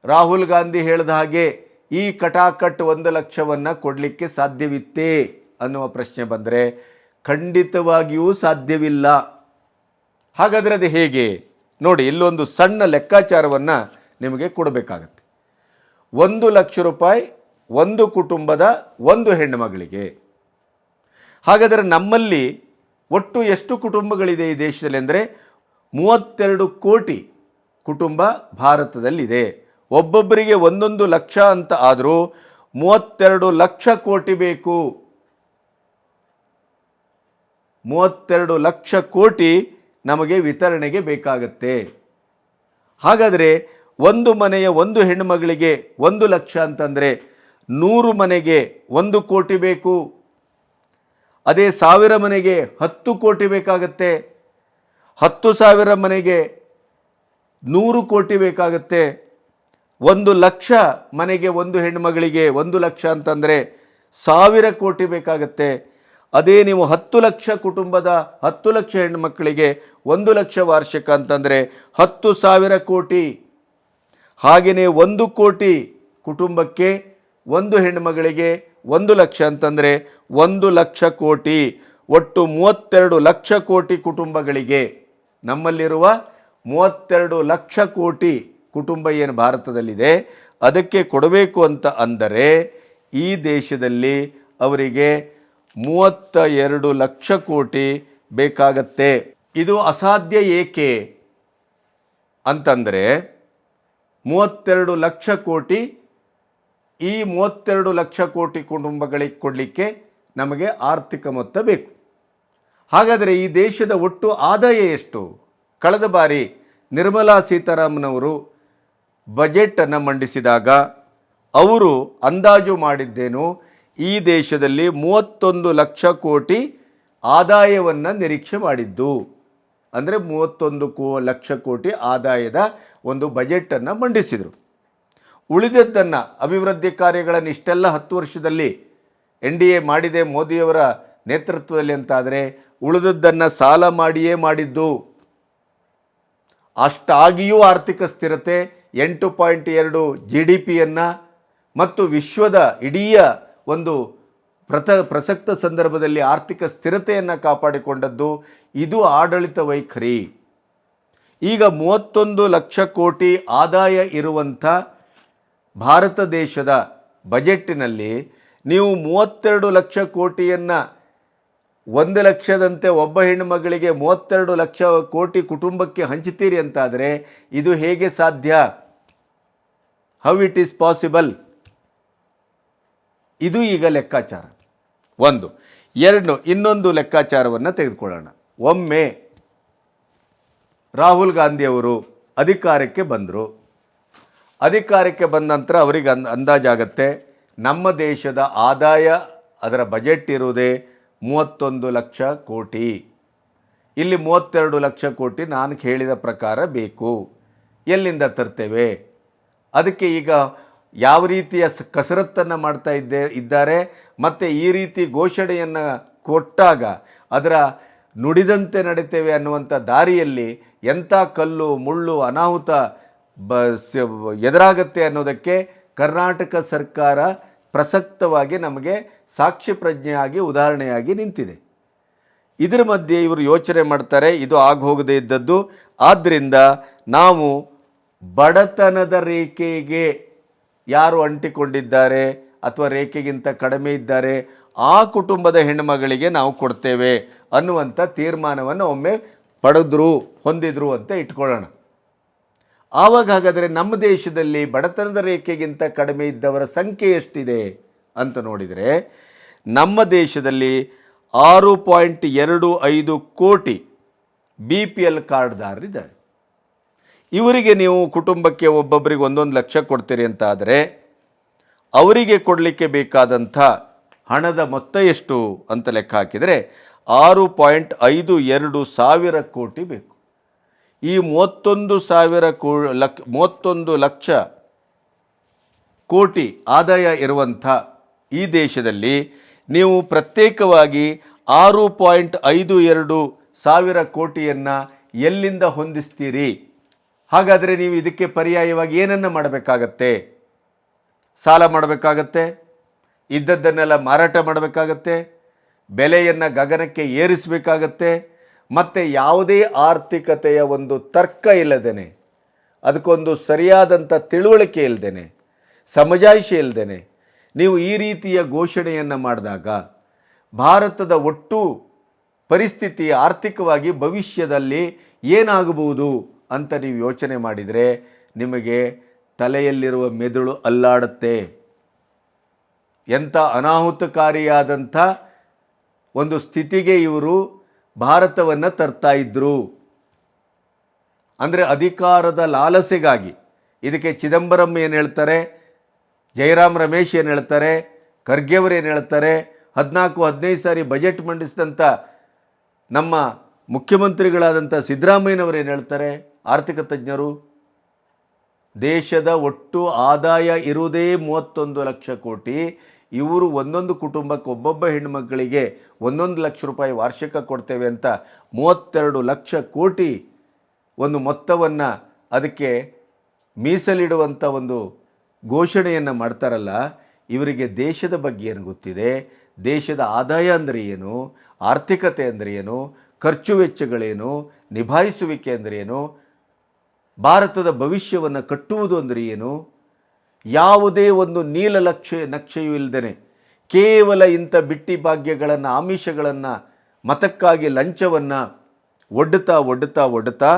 ರಾಹುಲ್ ಗಾಂಧಿ ಹೇಳಿದ ಹಾಗೆ ಈ ಕಟಾಕಟ್ 1 ಲಕ್ಷವನ್ನು ಕೊಡಲಿಕ್ಕೆ ಸಾಧ್ಯವಿತ್ತೇ ಅನ್ನುವ ಪ್ರಶ್ನೆ ಬಂದರೆ ಖಂಡಿತವಾಗಿಯೂ ಸಾಧ್ಯವಿಲ್ಲ. ಹಾಗಾದರೆ ಅದು ಹೇಗೆ ನೋಡಿ, ಇಲ್ಲೊಂದು ಸಣ್ಣ ಲೆಕ್ಕಾಚಾರವನ್ನು ನಿಮಗೆ ಕೊಡಬೇಕಾಗತ್ತೆ. 1 ಲಕ್ಷ ರೂಪಾಯಿ ಒಂದು ಕುಟುಂಬದ ಒಂದು ಹೆಣ್ಣು ಮಗಳಿಗೆ. ಹಾಗಾದರೆ ನಮ್ಮಲ್ಲಿ ಒಟ್ಟು ಎಷ್ಟು ಕುಟುಂಬಗಳಿದೆ ಈ ದೇಶದಲ್ಲಿ ಅಂದರೆ 32 ಕೋಟಿ ಕುಟುಂಬ ಭಾರತದಲ್ಲಿದೆ. ಒಬ್ಬೊಬ್ಬರಿಗೆ 1 ಲಕ್ಷ ಅಂತ ಆದರೂ 32 ಲಕ್ಷ ಕೋಟಿ ಬೇಕು. 32 ಲಕ್ಷ ಕೋಟಿ ನಮಗೆ ವಿತರಣೆಗೆ ಬೇಕಾಗತ್ತೆ. ಹಾಗಾದರೆ ಒಂದು ಮನೆಯ ಒಂದು ಹೆಣ್ಣುಮಗಳಿಗೆ 1 ಲಕ್ಷ ಅಂತಂದರೆ 100 ಮನೆಗೆ 1 ಕೋಟಿ ಬೇಕು. ಅದೇ 1000 ಮನೆಗೆ 10 ಕೋಟಿ ಬೇಕಾಗತ್ತೆ. 10,000 ಮನೆಗೆ 100 ಕೋಟಿ ಬೇಕಾಗತ್ತೆ. 1 ಲಕ್ಷ ಮನೆಗೆ ಒಂದು ಹೆಣ್ಣುಮಗಳಿಗೆ 1 ಲಕ್ಷ ಅಂತಂದರೆ 1000 ಕೋಟಿ ಬೇಕಾಗತ್ತೆ. ಅದೇ ನೀವು 10 ಲಕ್ಷ ಕುಟುಂಬದ 10 ಲಕ್ಷ ಹೆಣ್ಣುಮಕ್ಕಳಿಗೆ 1 ಲಕ್ಷ ವಾರ್ಷಿಕ ಅಂತಂದರೆ 10,000 ಕೋಟಿ. ಹಾಗೆಯೇ 1 ಕೋಟಿ ಕುಟುಂಬಕ್ಕೆ ಒಂದು ಹೆಣ್ಣುಮಗಳಿಗೆ 1 ಲಕ್ಷ ಅಂತಂದರೆ 1 ಲಕ್ಷ ಕೋಟಿ. ಒಟ್ಟು 32 ಲಕ್ಷ ಕೋಟಿ ಕುಟುಂಬಗಳಿಗೆ, ನಮ್ಮಲ್ಲಿರುವ 32 ಲಕ್ಷ ಕೋಟಿ ಕುಟುಂಬ ಏನು ಭಾರತದಲ್ಲಿದೆ ಅದಕ್ಕೆ ಕೊಡಬೇಕು ಅಂತ ಅಂದರೆ ಈ ದೇಶದಲ್ಲಿ ಅವರಿಗೆ 32 ಲಕ್ಷ ಕೋಟಿ ಬೇಕಾಗತ್ತೆ. ಇದು ಅಸಾಧ್ಯ ಏಕೆ ಅಂತಂದರೆ 32 ಲಕ್ಷ ಕೋಟಿ, ಈ 32 ಲಕ್ಷ ಕೋಟಿ ಕುಟುಂಬಗಳಿಗೆ ಕೊಡಲಿಕ್ಕೆ ನಮಗೆ ಆರ್ಥಿಕ ಮೊತ್ತ ಬೇಕು. ಹಾಗಾದರೆ ಈ ದೇಶದ ಒಟ್ಟು ಆದಾಯ ಎಷ್ಟು? ಕಳೆದ ಬಾರಿ ನಿರ್ಮಲಾ ಸೀತಾರಾಮನ್ ಅವರು ಬಜೆಟನ್ನು ಮಂಡಿಸಿದಾಗ ಅವರು ಅಂದಾಜು ಮಾಡಿದ್ದೇನು, ಈ ದೇಶದಲ್ಲಿ 31 ಲಕ್ಷ ಕೋಟಿ ಆದಾಯವನ್ನು ನಿರೀಕ್ಷೆ ಮಾಡಿದ್ದು. ಅಂದರೆ 31 ಲಕ್ಷ ಕೋಟಿ ಆದಾಯದ ಒಂದು ಬಜೆಟನ್ನು ಮಂಡಿಸಿದರು. ಉಳಿದದ್ದನ್ನು ಅಭಿವೃದ್ಧಿ ಕಾರ್ಯಗಳನ್ನು ಇಷ್ಟೆಲ್ಲ 10 ವರ್ಷದಲ್ಲಿ NDA ಮಾಡಿದೆ ಮೋದಿಯವರ ನೇತೃತ್ವದಲ್ಲಿ ಅಂತಾದರೆ, ಉಳಿದದ್ದನ್ನು ಸಾಲ ಮಾಡಿಯೇ ಮಾಡಿದ್ದು. ಅಷ್ಟಾಗಿಯೂ ಆರ್ಥಿಕ ಸ್ಥಿರತೆ 8.2 GDPಯನ್ನು ಮತ್ತು ವಿಶ್ವದ ಇಡೀ ಒಂದು ಪ್ರಸಕ್ತ ಸಂದರ್ಭದಲ್ಲಿ ಆರ್ಥಿಕ ಸ್ಥಿರತೆಯನ್ನು ಕಾಪಾಡಿಕೊಂಡದ್ದು ಇದು ಆಡಳಿತ ವೈಖರಿ. ಈಗ 31 ಲಕ್ಷ ಕೋಟಿ ಆದಾಯ ಇರುವಂಥ ಭಾರತ ದೇಶದ ಬಜೆಟ್ಟಿನಲ್ಲಿ ನೀವು 32 ಲಕ್ಷ ಕೋಟಿಯನ್ನು 1 ಲಕ್ಷದಂತೆ ಒಬ್ಬ ಹೆಣ್ಣುಮಗಳಿಗೆ 32 ಲಕ್ಷ ಕೋಟಿ ಕುಟುಂಬಕ್ಕೆ ಹಂಚುತ್ತೀರಿ ಅಂತಾದರೆ ಇದು ಹೇಗೆ ಸಾಧ್ಯ? How it is possible? ಇದು ಈಗ ಲೆಕ್ಕಾಚಾರ ಒಂದು. ಇನ್ನೊಂದು ಲೆಕ್ಕಾಚಾರವನ್ನು ತೆಗೆದುಕೊಳ್ಳೋಣ. ಒಮ್ಮೆ ರಾಹುಲ್ ಗಾಂಧಿಯವರು ಅಧಿಕಾರಕ್ಕೆ ಬಂದರು. ಅಧಿಕಾರಕ್ಕೆ ಬಂದ ನಂತರ ಅವರಿಗೆ ಅಂದಾಜಾಗತ್ತೆ ನಮ್ಮ ದೇಶದ ಆದಾಯ ಅದರ ಬಜೆಟ್ ಇರುವುದೇ 31 ಲಕ್ಷ ಕೋಟಿ. ಇಲ್ಲಿ 32 ಲಕ್ಷ ಕೋಟಿ ನಾನು ಹೇಳಿದ ಪ್ರಕಾರ ಬೇಕು. ಎಲ್ಲಿಂದ ತರ್ತೇವೆ? ಅದಕ್ಕೆ ಈಗ ಯಾವ ರೀತಿಯ ಕಸರತ್ತನ್ನು ಮಾಡ್ತಾ ಇದ್ದಾರೆ ಮತ್ತು ಈ ರೀತಿ ಘೋಷಣೆಯನ್ನು ಕೊಟ್ಟಾಗ ಅದರ ನುಡಿದಂತೆ ನಡಿತೇವೆ ಅನ್ನುವಂಥ ದಾರಿಯಲ್ಲಿ ಎಂಥ ಕಲ್ಲು ಮುಳ್ಳು ಅನಾಹುತ ಎದುರಾಗತ್ತೆ ಅನ್ನೋದಕ್ಕೆ ಕರ್ನಾಟಕ ಸರ್ಕಾರ ಪ್ರಸಕ್ತವಾಗಿ ನಮಗೆ ಸಾಕ್ಷಿ ಪ್ರಜ್ಞೆಯಾಗಿ ಉದಾಹರಣೆಯಾಗಿ ನಿಂತಿದೆ. ಇದರ ಮಧ್ಯೆ ಇವರು ಯೋಚನೆ ಮಾಡ್ತಾರೆ ಇದು ಆಗೋಗದೇ ಇದ್ದದ್ದು. ಆದ್ದರಿಂದ ನಾವು ಬಡತನದ ರೇಖೆಗೆ ಯಾರು ಅಂಟಿಕೊಂಡಿದ್ದಾರೆ ಅಥವಾ ರೇಖೆಗಿಂತ ಕಡಿಮೆ ಇದ್ದಾರೆ ಆ ಕುಟುಂಬದ ಹೆಣ್ಣುಮಗಳಿಗೆ ನಾವು ಕೊಡ್ತೇವೆ ಅನ್ನುವಂಥ ತೀರ್ಮಾನವನ್ನು ಒಮ್ಮೆ ಹೊಂದಿದ್ರು ಅಂತ ಇಟ್ಕೊಳ್ಳೋಣ. ಆವಾಗ ಹಾಗಾದರೆ ನಮ್ಮ ದೇಶದಲ್ಲಿ ಬಡತನದ ರೇಖೆಗಿಂತ ಕಡಿಮೆ ಇದ್ದವರ ಸಂಖ್ಯೆ ಎಷ್ಟಿದೆ ಅಂತ ನೋಡಿದರೆ ನಮ್ಮ ದೇಶದಲ್ಲಿ 6.25 ಕೋಟಿ BPL ಕಾರ್ಡ್ದಾರರಿದ್ದಾರೆ. ಇವರಿಗೆ ನೀವು ಕುಟುಂಬಕ್ಕೆ ಒಬ್ಬೊಬ್ಬರಿಗೆ 1 ಲಕ್ಷ ಕೊಡ್ತೀರಿ ಅಂತ ಆದರೆ ಅವರಿಗೆ ಕೊಡಲಿಕ್ಕೆ ಬೇಕಾದಂಥ ಹಣದ ಮೊತ್ತ ಎಷ್ಟು ಅಂತ ಲೆಕ್ಕ ಹಾಕಿದರೆ 6.52 ಸಾವಿರ ಕೋಟಿ ಬೇಕು. ಈ 31 ಲಕ್ಷ ಕೋಟಿ ಆದಾಯ ಇರುವಂಥ ಈ ದೇಶದಲ್ಲಿ ನೀವು ಪ್ರತ್ಯೇಕವಾಗಿ 6.52 ಸಾವಿರ ಕೋಟಿಯನ್ನು ಎಲ್ಲಿಂದ ಹೊಂದಿಸ್ತೀರಿ? ಹಾಗಾದರೆ ನೀವು ಇದಕ್ಕೆ ಪರ್ಯಾಯವಾಗಿ ಏನನ್ನು ಮಾಡಬೇಕಾಗತ್ತೆ? ಸಾಲ ಮಾಡಬೇಕಾಗತ್ತೆ, ಇದ್ದದ್ದನ್ನೆಲ್ಲ ಮಾರಾಟ ಮಾಡಬೇಕಾಗತ್ತೆ, ಬೆಲೆಯನ್ನು ಗಗನಕ್ಕೆ ಏರಿಸಬೇಕಾಗತ್ತೆ, ಮತ್ತು ಯಾವುದೇ ಆರ್ಥಿಕತೆಯ ಒಂದು ತರ್ಕ ಇಲ್ಲದೇನೆ, ಅದಕ್ಕೊಂದು ಸರಿಯಾದಂಥ ತಿಳುವಳಿಕೆ ಇಲ್ಲದೇನೆ, ಸಮಜಾಯಿಷಿ ಇಲ್ಲದೇನೆ ನೀವು ಈ ರೀತಿಯ ಘೋಷಣೆಯನ್ನು ಮಾಡಿದಾಗ ಭಾರತದ ಒಟ್ಟು ಪರಿಸ್ಥಿತಿ ಆರ್ಥಿಕವಾಗಿ ಭವಿಷ್ಯದಲ್ಲಿ ಏನಾಗಬಹುದು ಅಂತ ನೀವು ಯೋಚನೆ ಮಾಡಿದರೆ ನಿಮಗೆ ತಲೆಯಲ್ಲಿರುವ ಮೆದುಳು ಅಲ್ಲಾಡುತ್ತೆ. ಎಂಥ ಅನಾಹುತಕಾರಿಯಾದಂಥ ಒಂದು ಸ್ಥಿತಿಗೆ ಇವರು ಭಾರತವನ್ನು ತರ್ತಾ ಇದ್ದರು. ಅಂದರೆ ಅಧಿಕಾರದ ಲಾಲಸೆಗಾಗಿ. ಇದಕ್ಕೆ ಚಿದಂಬರಂ ಏನು ಹೇಳ್ತಾರೆ, ಜಯರಾಮ್ ರಮೇಶ್ ಏನು ಹೇಳ್ತಾರೆ, ಖರ್ಗೆ ಅವರು ಏನು ಹೇಳ್ತಾರೆ, 14-15 ಸಾರಿ ಬಜೆಟ್ ಮಂಡಿಸಿದಂಥ ನಮ್ಮ ಮುಖ್ಯಮಂತ್ರಿಗಳಾದಂಥ ಸಿದ್ದರಾಮಯ್ಯನವರು ಏನು ಹೇಳ್ತಾರೆ, ಆರ್ಥಿಕ ತಜ್ಞರು, ದೇಶದ ಒಟ್ಟು ಆದಾಯ ಇರುವುದೇ 31 ಲಕ್ಷ ಕೋಟಿ. ಇವರು ಒಂದೊಂದು ಕುಟುಂಬಕ್ಕೆ ಒಬ್ಬೊಬ್ಬ ಹೆಣ್ಣುಮಕ್ಕಳಿಗೆ 1 ಲಕ್ಷ ರೂಪಾಯಿ ವಾರ್ಷಿಕ ಕೊಡ್ತೇವೆ ಅಂತ 32 ಲಕ್ಷ ಕೋಟಿ ಒಂದು ಮೊತ್ತವನ್ನು ಅದಕ್ಕೆ ಮೀಸಲಿಡುವಂಥ ಒಂದು ಘೋಷಣೆಯನ್ನು ಮಾಡ್ತಾರಲ್ಲ. ಇವರಿಗೆ ದೇಶದ ಬಗ್ಗೆ ಏನು ಗೊತ್ತಿದೆ? ದೇಶದ ಆದಾಯ ಅಂದರೆ ಏನು, ಆರ್ಥಿಕತೆ ಅಂದರೆ ಏನು, ಖರ್ಚು ವೆಚ್ಚಗಳೇನು, ನಿಭಾಯಿಸುವಿಕೆ ಅಂದರೆ ಏನು, ಭಾರತದ ಭವಿಷ್ಯವನ್ನು ಕಟ್ಟುವುದು ಅಂದರೆ ಏನು, ಯಾವುದೇ ಒಂದು ನಕ್ಷೆಯೂ ಇಲ್ಲದೇ ಕೇವಲ ಇಂಥ ಬಿಟ್ಟಿ ಭಾಗ್ಯಗಳನ್ನು, ಆಮಿಷಗಳನ್ನು, ಮತಕ್ಕಾಗಿ ಲಂಚವನ್ನು ಒಡ್ಡುತ್ತಾ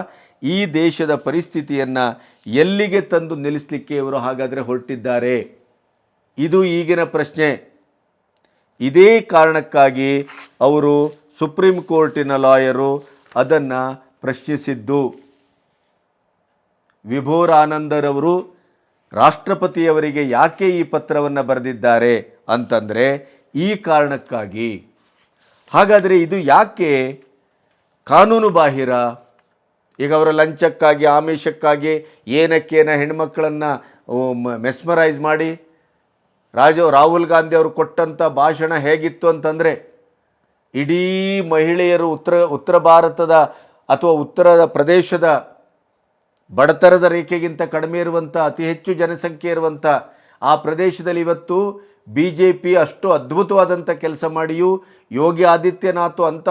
ಈ ದೇಶದ ಪರಿಸ್ಥಿತಿಯನ್ನು ಎಲ್ಲಿಗೆ ತಂದು ನಿಲ್ಲಿಸಲಿಕ್ಕೆ ಇವರು ಹಾಗಾದರೆ ಹೊರಟಿದ್ದಾರೆ? ಇದು ಈಗಿನ ಪ್ರಶ್ನೆ. ಇದೇ ಕಾರಣಕ್ಕಾಗಿ ಅವರು ಸುಪ್ರೀಂ ಕೋರ್ಟಿನ ಲಾಯರು ಅದನ್ನು ಪ್ರಶ್ನಿಸಿದ್ದು. ವಿಭೋರ್ ಆನಂದರವರು ರಾಷ್ಟ್ರಪತಿಯವರಿಗೆ ಯಾಕೆ ಈ ಪತ್ರವನ್ನು ಬರೆದಿದ್ದಾರೆ ಅಂತಂದರೆ ಈ ಕಾರಣಕ್ಕಾಗಿ. ಹಾಗಾದರೆ ಇದು ಯಾಕೆ ಕಾನೂನು ಬಾಹಿರ? ಈಗ ಅವರ ಲಂಚಕ್ಕಾಗಿ, ಆಮಿಷಕ್ಕಾಗಿ ಏನಕ್ಕೇನ ಹೆಣ್ಮಕ್ಕಳನ್ನು ಮೆಸ್ಮರೈಸ್ ಮಾಡಿ ರಾಹುಲ್ ಗಾಂಧಿ ಅವರು ಕೊಟ್ಟಂಥ ಭಾಷಣ ಹೇಗಿತ್ತು ಅಂತಂದರೆ, ಇಡೀ ಮಹಿಳೆಯರು ಉತ್ತರ ಭಾರತದ ಅಥವಾ ಉತ್ತರ ಪ್ರದೇಶದ ಬಡತನದ ರೇಖೆಗಿಂತ ಕಡಿಮೆ ಇರುವಂಥ, ಅತಿ ಹೆಚ್ಚು ಜನಸಂಖ್ಯೆ ಇರುವಂಥ ಆ ಪ್ರದೇಶದಲ್ಲಿ ಇವತ್ತು BJP ಅಷ್ಟು ಅದ್ಭುತವಾದಂಥ ಕೆಲಸ ಮಾಡಿಯೂ ಯೋಗಿ ಆದಿತ್ಯನಾಥ್ ಅಂತ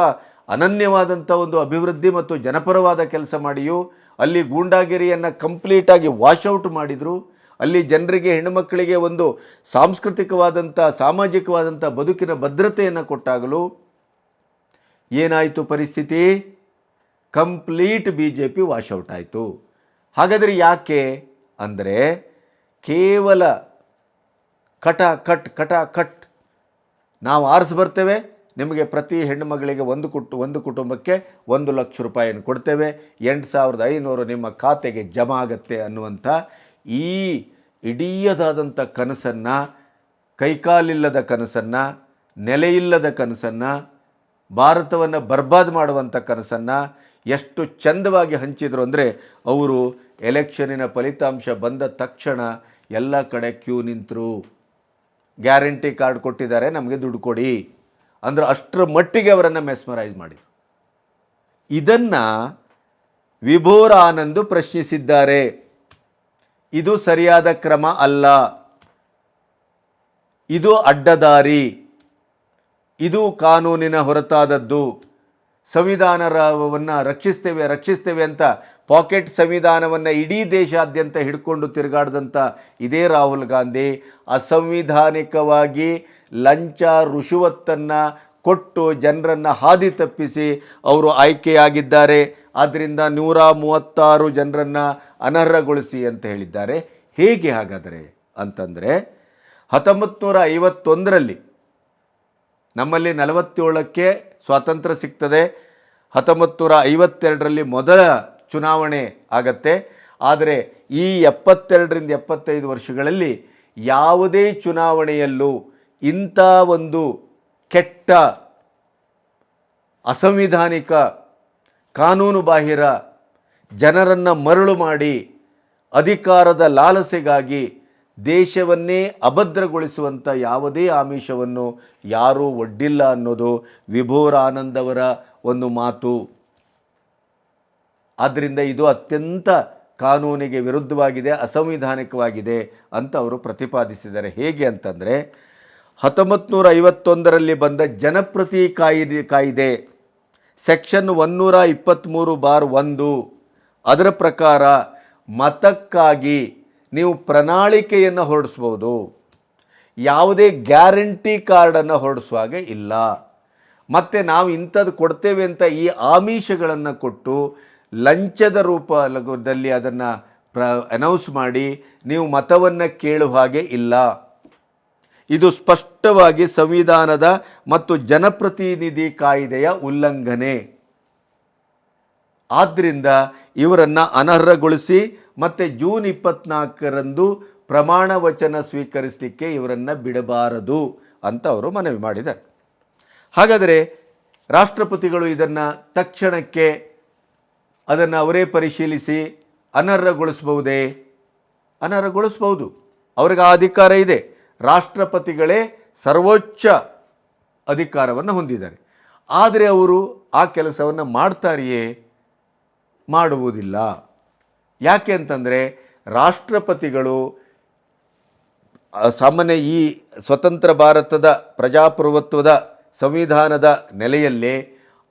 ಅನನ್ಯವಾದಂಥ ಒಂದು ಅಭಿವೃದ್ಧಿ ಮತ್ತು ಜನಪರವಾದ ಕೆಲಸ ಮಾಡಿಯೂ ಅಲ್ಲಿ ಗೂಂಡಾಗಿರಿಯನ್ನು ಕಂಪ್ಲೀಟಾಗಿ ವಾಶೌಟ್ ಮಾಡಿದರು. ಅಲ್ಲಿ ಜನರಿಗೆ, ಹೆಣ್ಣುಮಕ್ಕಳಿಗೆ ಒಂದು ಸಾಂಸ್ಕೃತಿಕವಾದಂಥ, ಸಾಮಾಜಿಕವಾದಂಥ ಬದುಕಿನ ಭದ್ರತೆಯನ್ನು ಕೊಟ್ಟಾಗಲೂ ಏನಾಯಿತು ಪರಿಸ್ಥಿತಿ? ಕಂಪ್ಲೀಟ್ BJP ವಾಶೌಟ್ ಆಯಿತು. ಹಾಗಾದರೆ ಯಾಕೆ ಅಂದರೆ ಕೇವಲ ಕಟ್ ನಾವು ಆರಿಸಿ ಬರ್ತೇವೆ, ನಿಮಗೆ ಪ್ರತಿ ಹೆಣ್ಣು ಮಗಳಿಗೆ ಒಂದು ಕುಟುಂಬಕ್ಕೆ 1 ಲಕ್ಷ ರೂಪಾಯಿಯನ್ನು ಕೊಡ್ತೇವೆ, 8,500 ನಿಮ್ಮ ಖಾತೆಗೆ ಜಮಾ ಆಗತ್ತೆ ಅನ್ನುವಂಥ ಈ ಇಡೀಯದಾದಂಥ ಕನಸನ್ನು, ಕೈಕಾಲಿಲ್ಲದ ಕನಸನ್ನು, ನೆಲೆಯಿಲ್ಲದ ಕನಸನ್ನು, ಭಾರತವನ್ನು ಬರ್ಬಾದ್ ಮಾಡುವಂಥ ಕನಸನ್ನು ಎಷ್ಟು ಚಂದವಾಗಿ ಹಂಚಿದರು ಅಂದರೆ, ಅವರು ಎಲೆಕ್ಷನಿನ ಫಲಿತಾಂಶ ಬಂದ ತಕ್ಷಣ ಎಲ್ಲ ಕಡೆ ಕ್ಯೂ ನಿಂತರು. ಗ್ಯಾರಂಟಿ ಕಾರ್ಡ್ ಕೊಟ್ಟಿದ್ದಾರೆ, ನಮಗೆ ದುಡ್ಡು ಕೊಡಿ ಅಂದ್ರೆ ಅಷ್ಟರ ಮಟ್ಟಿಗೆ ಅವರನ್ನು ಮೆಸ್ಮರೈಸ್ ಮಾಡಿದರು. ಇದನ್ನು ವಿಭೋರ್ ಆನಂದ್ ಪ್ರಶ್ನಿಸಿದ್ದಾರೆ. ಇದು ಸರಿಯಾದ ಕ್ರಮ ಅಲ್ಲ, ಇದು ಅಡ್ಡದಾರಿ, ಇದು ಕಾನೂನಿನ ಹೊರತಾದದ್ದು. ಸಂವಿಧಾನವನ್ನು ರಕ್ಷಿಸ್ತೇವೆ ಅಂತ ಪಾಕೆಟ್ ಸಂವಿಧಾನವನ್ನು ಇಡೀ ದೇಶಾದ್ಯಂತ ಹಿಡ್ಕೊಂಡು ತಿರುಗಾಡಿದಂಥ ಇದೇ ರಾಹುಲ್ ಗಾಂಧಿ ಅಸಂವಿಧಾನಿಕವಾಗಿ ಲಂಚ ರುಷುವತ್ತನ್ನು ಕೊಟ್ಟು ಜನರನ್ನು ಹಾದಿ ತಪ್ಪಿಸಿ ಅವರು ಆಯ್ಕೆಯಾಗಿದ್ದಾರೆ. ಆದ್ದರಿಂದ 136 ಜನರನ್ನು ಅನರ್ಹಗೊಳಿಸಿ ಅಂತ ಹೇಳಿದ್ದಾರೆ. ಹೇಗೆ ಹಾಗಾದರೆ ಅಂತಂದರೆ 1951ರಲ್ಲಿ ನಮ್ಮಲ್ಲಿ 47ಕ್ಕೆ ಸ್ವಾತಂತ್ರ್ಯ ಸಿಗ್ತದೆ. 1952ರಲ್ಲಿ ಮೊದಲ ಚುನಾವಣೆ ಆಗತ್ತೆ. ಆದರೆ ಈ 72ರಿಂದ 75 ವರ್ಷಗಳಲ್ಲಿ ಯಾವುದೇ ಚುನಾವಣೆಯಲ್ಲೂ ಇಂಥ ಒಂದು ಕೆಟ್ಟ, ಅಸಂವಿಧಾನಿಕ, ಕಾನೂನು ಬಾಹಿರ, ಜನರನ್ನು ಮರಳು ಮಾಡಿ ಅಧಿಕಾರದ ಲಾಲಸೆಗಾಗಿ ದೇಶವನ್ನೇ ಅಭದ್ರಗೊಳಿಸುವಂಥ ಯಾವುದೇ ಆಮಿಷವನ್ನು ಯಾರೂ ಒಡ್ಡಿಲ್ಲ ಅನ್ನೋದು ವಿಭೋರ್ ಆನಂದ್ ಅವರ ಒಂದು ಮಾತು. ಆದ್ದರಿಂದ ಇದು ಅತ್ಯಂತ ಕಾನೂನಿಗೆ ವಿರುದ್ಧವಾಗಿದೆ, ಅಸಂವಿಧಾನಿಕವಾಗಿದೆ ಅಂತ ಅವರು ಪ್ರತಿಪಾದಿಸಿದ್ದಾರೆ. ಹೇಗೆ ಅಂತಂದರೆ 1951ರಲ್ಲಿ ಬಂದ ಜನಪ್ರತಿ ಕಾಯ್ದೆ ಸೆಕ್ಷನ್ 123(1) ಅದರ ಪ್ರಕಾರ ಮತಕ್ಕಾಗಿ ನೀವು ಪ್ರಣಾಳಿಕೆಯನ್ನು ಹೊರಡಿಸ್ಬೋದು, ಯಾವುದೇ ಗ್ಯಾರಂಟಿ ಕಾರ್ಡನ್ನು ಹೊರಡಿಸುವಾಗ ಇಲ್ಲ. ಮತ್ತು ನಾವು ಇಂಥದ್ದು ಕೊಡ್ತೇವೆ ಅಂತ ಈ ಆಮಿಷಗಳನ್ನು ಕೊಟ್ಟು ಲಂಚದ ರೂಪದಲ್ಲಿ ಅದನ್ನು ಅನೌನ್ಸ್ ಮಾಡಿ ನೀವು ಮತವನ್ನು ಕೇಳುವ ಹಾಗೆ ಇಲ್ಲ. ಇದು ಸ್ಪಷ್ಟವಾಗಿ ಸಂವಿಧಾನದ ಮತ್ತು ಜನಪ್ರತಿನಿಧಿ ಕಾಯ್ದೆಯ ಉಲ್ಲಂಘನೆ. ಆದ್ದರಿಂದ ಇವರನ್ನು ಅನರ್ಹಗೊಳಿಸಿ ಮತ್ತು ಜೂನ್ 24ರಂದು ಪ್ರಮಾಣ ವಚನ ಸ್ವೀಕರಿಸಲಿಕ್ಕೆ ಇವರನ್ನು ಬಿಡಬಾರದು ಅಂತ ಅವರು ಮನವಿ ಮಾಡಿದ್ದಾರೆ. ಹಾಗಾದರೆ ರಾಷ್ಟ್ರಪತಿಗಳು ಇದನ್ನು ತಕ್ಷಣಕ್ಕೆ ಅದನ್ನು ಅವರೇ ಪರಿಶೀಲಿಸಿ ಅನರ್ಹಗೊಳಿಸಬಹುದೇ? ಅನರ್ಹಗೊಳಿಸಬಹುದು, ಅವ್ರಿಗೆ ಆ ಅಧಿಕಾರ ಇದೆ. ರಾಷ್ಟ್ರಪತಿಗಳೇ ಸರ್ವೋಚ್ಚ ಅಧಿಕಾರವನ್ನು ಹೊಂದಿದ್ದಾರೆ. ಆದರೆ ಅವರು ಆ ಕೆಲಸವನ್ನು ಮಾಡ್ತಾರೆಯೇ? ಮಾಡುವುದಿಲ್ಲ. ಯಾಕೆ ಅಂತಂದರೆ ರಾಷ್ಟ್ರಪತಿಗಳು ಸಾಮಾನ್ಯ ಈ ಸ್ವತಂತ್ರ ಭಾರತದ ಪ್ರಜಾಪ್ರಭುತ್ವದ ಸಂವಿಧಾನದ ನೆಲೆಯಲ್ಲೇ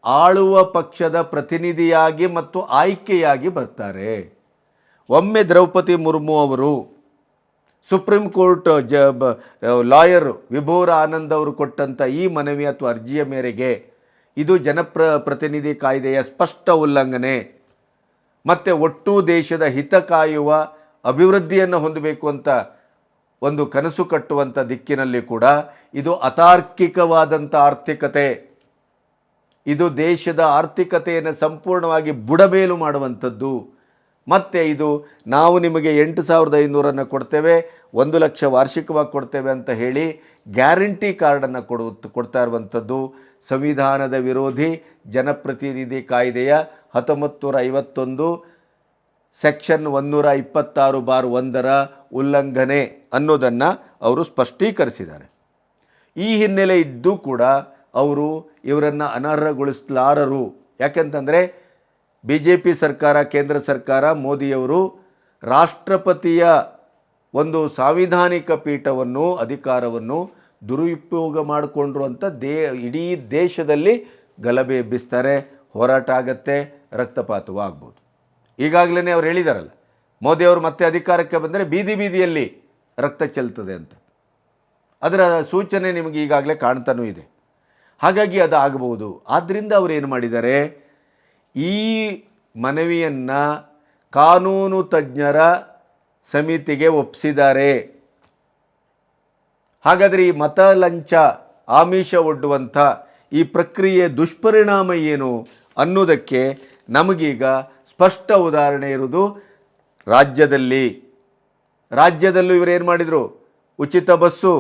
ಆಳುವ ಪಕ್ಷದ ಪ್ರತಿನಿಧಿಯಾಗಿ ಮತ್ತು ಆಯ್ಕೆಯಾಗಿ ಬರ್ತಾರೆ. ಒಮ್ಮೆ ದ್ರೌಪದಿ ಮುರ್ಮು ಅವರು ಸುಪ್ರೀಂ ಕೋರ್ಟ್ ಲಾಯರ್ ವಿಭೋರ ಆನಂದ್ ಅವರು ಕೊಟ್ಟಂಥ ಈ ಮನವಿ ಅಥವಾ ಅರ್ಜಿಯ ಮೇರೆಗೆ ಇದು ಪ್ರತಿನಿಧಿ ಕಾಯ್ದೆಯ ಸ್ಪಷ್ಟ ಉಲ್ಲಂಘನೆ ಮತ್ತು ಒಟ್ಟು ದೇಶದ ಹಿತ ಕಾಯುವ ಅಭಿವೃದ್ಧಿಯನ್ನು ಹೊಂದಬೇಕು ಅಂತ ಒಂದು ಕನಸು ಕಟ್ಟುವಂಥ ದಿಕ್ಕಿನಲ್ಲಿ ಕೂಡ ಇದು ಅತಾರ್ಕಿಕವಾದಂಥ ಆರ್ಥಿಕತೆ, ಇದು ದೇಶದ ಆರ್ಥಿಕತೆಯನ್ನು ಸಂಪೂರ್ಣವಾಗಿ ಬುಡಮೇಲು ಮಾಡುವಂಥದ್ದು. ಮತ್ತು ಇದು ನಾವು ನಿಮಗೆ 8,500 ಕೊಡ್ತೇವೆ, 1 ಲಕ್ಷ ವಾರ್ಷಿಕವಾಗಿ ಕೊಡ್ತೇವೆ ಅಂತ ಹೇಳಿ ಗ್ಯಾರಂಟಿ ಕಾರ್ಡನ್ನು ಕೊಡ್ತಾ ಇರುವಂಥದ್ದು ಸಂವಿಧಾನದ ವಿರೋಧಿ ಜನಪ್ರತಿನಿಧಿ ಕಾಯ್ದೆಯ 1951 ಸೆಕ್ಷನ್ 126/1 ಉಲ್ಲಂಘನೆ ಅನ್ನೋದನ್ನು ಅವರು ಸ್ಪಷ್ಟೀಕರಿಸಿದ್ದಾರೆ. ಈ ಹಿನ್ನೆಲೆ ಇದ್ದು ಕೂಡ ಅವರು ಇವರನ್ನು ಅನರ್ಹಗೊಳಿಸಲಾರರು. ಯಾಕೆಂತಂದರೆ BJP ಸರ್ಕಾರ, ಕೇಂದ್ರ ಸರ್ಕಾರ, ಮೋದಿಯವರು ರಾಷ್ಟ್ರಪತಿಯ ಒಂದು ಸಾಂವಿಧಾನಿಕ ಪೀಠವನ್ನು, ಅಧಿಕಾರವನ್ನು ದುರುಪಯೋಗ ಮಾಡಿಕೊಂಡ್ರು ಅಂತ ಇಡೀ ದೇಶದಲ್ಲಿ ಗಲಭೆ ಎಬ್ಬಿಸ್ತಾರೆ, ಹೋರಾಟ ಆಗತ್ತೆ, ರಕ್ತಪಾತವೂ ಆಗ್ಬೋದು. ಈಗಾಗಲೇ ಅವ್ರು ಹೇಳಿದಾರಲ್ಲ, ಮೋದಿಯವರು ಮತ್ತೆ ಅಧಿಕಾರಕ್ಕೆ ಬಂದರೆ ಬೀದಿಯಲ್ಲಿ ರಕ್ತ ಚೆಲ್ತದೆ ಅಂತ. ಅದರ ಸೂಚನೆ ನಿಮಗೆ ಈಗಾಗಲೇ ಕಾಣ್ತಾನೂ ಇದೆ. ಹಾಗಾಗಿ ಅದು ಆಗಬಹುದು. ಆದ್ದರಿಂದ ಅವರು ಏನು ಮಾಡಿದ್ದಾರೆ, ಈ ಮನವಿಯನ್ನು ಕಾನೂನು ತಜ್ಞರ ಸಮಿತಿಗೆ ಒಪ್ಪಿಸಿದ್ದಾರೆ. ಹಾಗಾದರೆ ಈ ಮತ ಲಂಚ, ಆಮಿಷ ಒಡ್ಡುವಂಥ ಈ ಪ್ರಕ್ರಿಯೆ ದುಷ್ಪರಿಣಾಮ ಏನು ಅನ್ನೋದಕ್ಕೆ ನಮಗೀಗ ಸ್ಪಷ್ಟ ಉದಾಹರಣೆ ಇರುವುದು ರಾಜ್ಯದಲ್ಲೂ ಇವರೇನು ಮಾಡಿದರು, ಉಚಿತ ಬಸ್ಸು,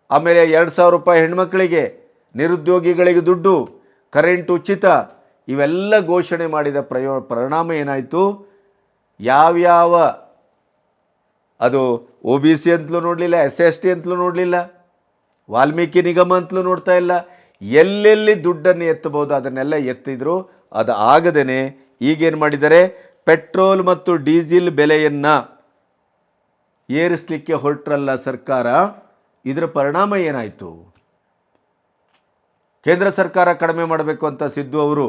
ಆಮೇಲೆ 2,000 ರೂಪಾಯಿ ಹೆಣ್ಮಕ್ಳಿಗೆ, ನಿರುದ್ಯೋಗಿಗಳಿಗೆ ದುಡ್ಡು, ಕರೆಂಟ್ ಉಚಿತ, ಇವೆಲ್ಲ ಘೋಷಣೆ ಮಾಡಿದ ಪರಿಣಾಮ ಏನಾಯಿತು, ಯಾವ್ಯಾವ ಅದು OBC ಅಂತಲೂ ನೋಡಲಿಲ್ಲ, SC/ST ಅಂತಲೂ ನೋಡಲಿಲ್ಲ, ವಾಲ್ಮೀಕಿ ನಿಗಮ ಅಂತಲೂ ನೋಡ್ತಾ ಇಲ್ಲ, ಎಲ್ಲೆಲ್ಲಿ ದುಡ್ಡನ್ನು ಎತ್ತಬಹುದು ಅದನ್ನೆಲ್ಲ ಎತ್ತಿದ್ರು. ಅದು ಆಗದೇ ಈಗೇನು ಮಾಡಿದ್ದಾರೆ, ಪೆಟ್ರೋಲ್ ಮತ್ತು ಡೀಸೆಲ್ ಬೆಲೆಯನ್ನು ಏರಿಸಲಿಕ್ಕೆ ಹೊರಟ್ರಲ್ಲ ಸರ್ಕಾರ. ಇದರ ಪರಿಣಾಮ ಏನಾಯಿತು, ಕೇಂದ್ರ ಸರ್ಕಾರ ಕಡಿಮೆ ಮಾಡಬೇಕು ಅಂತ ಸಿದ್ದು ಅವರು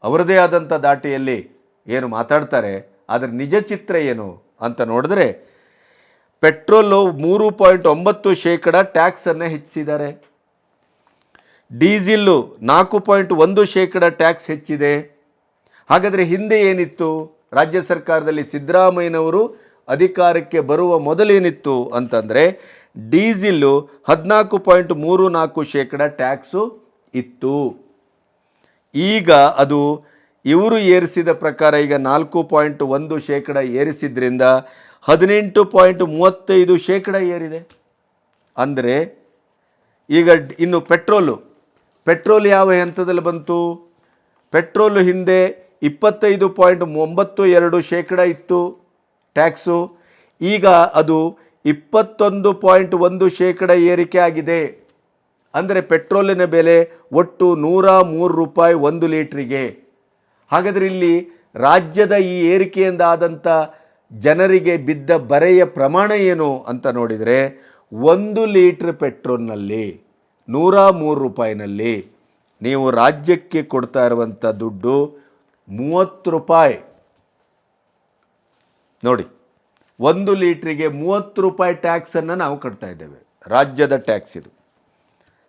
ಅವರದೇ ಆದಂಥ ದಾಟಿಯಲ್ಲಿ ಏನು ಮಾತಾಡ್ತಾರೆ, ಅದರ ನಿಜ ಚಿತ್ರ ಏನು ಅಂತ ನೋಡಿದ್ರೆ, ಪೆಟ್ರೋಲು 3.9% ಟ್ಯಾಕ್ಸನ್ನು ಹೆಚ್ಚಿಸಿದ್ದಾರೆ, ಡೀಸೆಲ್ಲು 4.1% ಟ್ಯಾಕ್ಸ್ ಹೆಚ್ಚಿದೆ. ಹಾಗಾದರೆ ಹಿಂದೆ ಏನಿತ್ತು, ರಾಜ್ಯ ಸರ್ಕಾರದಲ್ಲಿ ಸಿದ್ದರಾಮಯ್ಯನವರು ಅಧಿಕಾರಕ್ಕೆ ಬರುವ ಮೊದಲೇನಿತ್ತು ಅಂತಂದರೆ ಡೀಸೆಲ್ಲು 14.34% ಟ್ಯಾಕ್ಸು ಇತ್ತು. ಈಗ ಅದು ಇವರು ಏರಿಸಿದ ಪ್ರಕಾರ ಈಗ 4.1% ಏರಿಸಿದ್ರಿಂದ 18.35% ಏರಿದೆ. ಅಂದರೆ ಈಗ ಇನ್ನು ಪೆಟ್ರೋಲ್ ಯಾವ ಹಂತದಲ್ಲಿ ಬಂತು, ಪೆಟ್ರೋಲು ಹಿಂದೆ 25.92% ಇತ್ತು ಟ್ಯಾಕ್ಸು, ಈಗ ಅದು 21.1% ಏರಿಕೆ ಆಗಿದೆ. ಅಂದರೆ ಪೆಟ್ರೋಲಿನ ಬೆಲೆ ಒಟ್ಟು 103 ರೂಪಾಯಿ 1 ಲೀಟ್ರಿಗೆ. ಹಾಗಾದರೆ ಇಲ್ಲಿ ರಾಜ್ಯದ ಈ ಏರಿಕೆಯಿಂದ ಆದಂಥ ಜನರಿಗೆ ಬಿದ್ದ ಬರೆಯ ಪ್ರಮಾಣ ಏನು ಅಂತ ನೋಡಿದರೆ, 1 ಲೀಟ್ರ್ ಪೆಟ್ರೋಲ್ನಲ್ಲಿ 103 ರೂಪಾಯಿನಲ್ಲಿ ನೀವು ರಾಜ್ಯಕ್ಕೆ ಕೊಡ್ತಾ ಇರುವಂಥ ದುಡ್ಡು 30 ರೂಪಾಯಿ. ನೋಡಿ, 1 ಲೀಟ್ರಿಗೆ 30 ರೂಪಾಯಿ ಟ್ಯಾಕ್ಸನ್ನು ನಾವು ಕಟ್ತಾ ಇದ್ದೇವೆ, ರಾಜ್ಯದ ಟ್ಯಾಕ್ಸ್ ಇದು.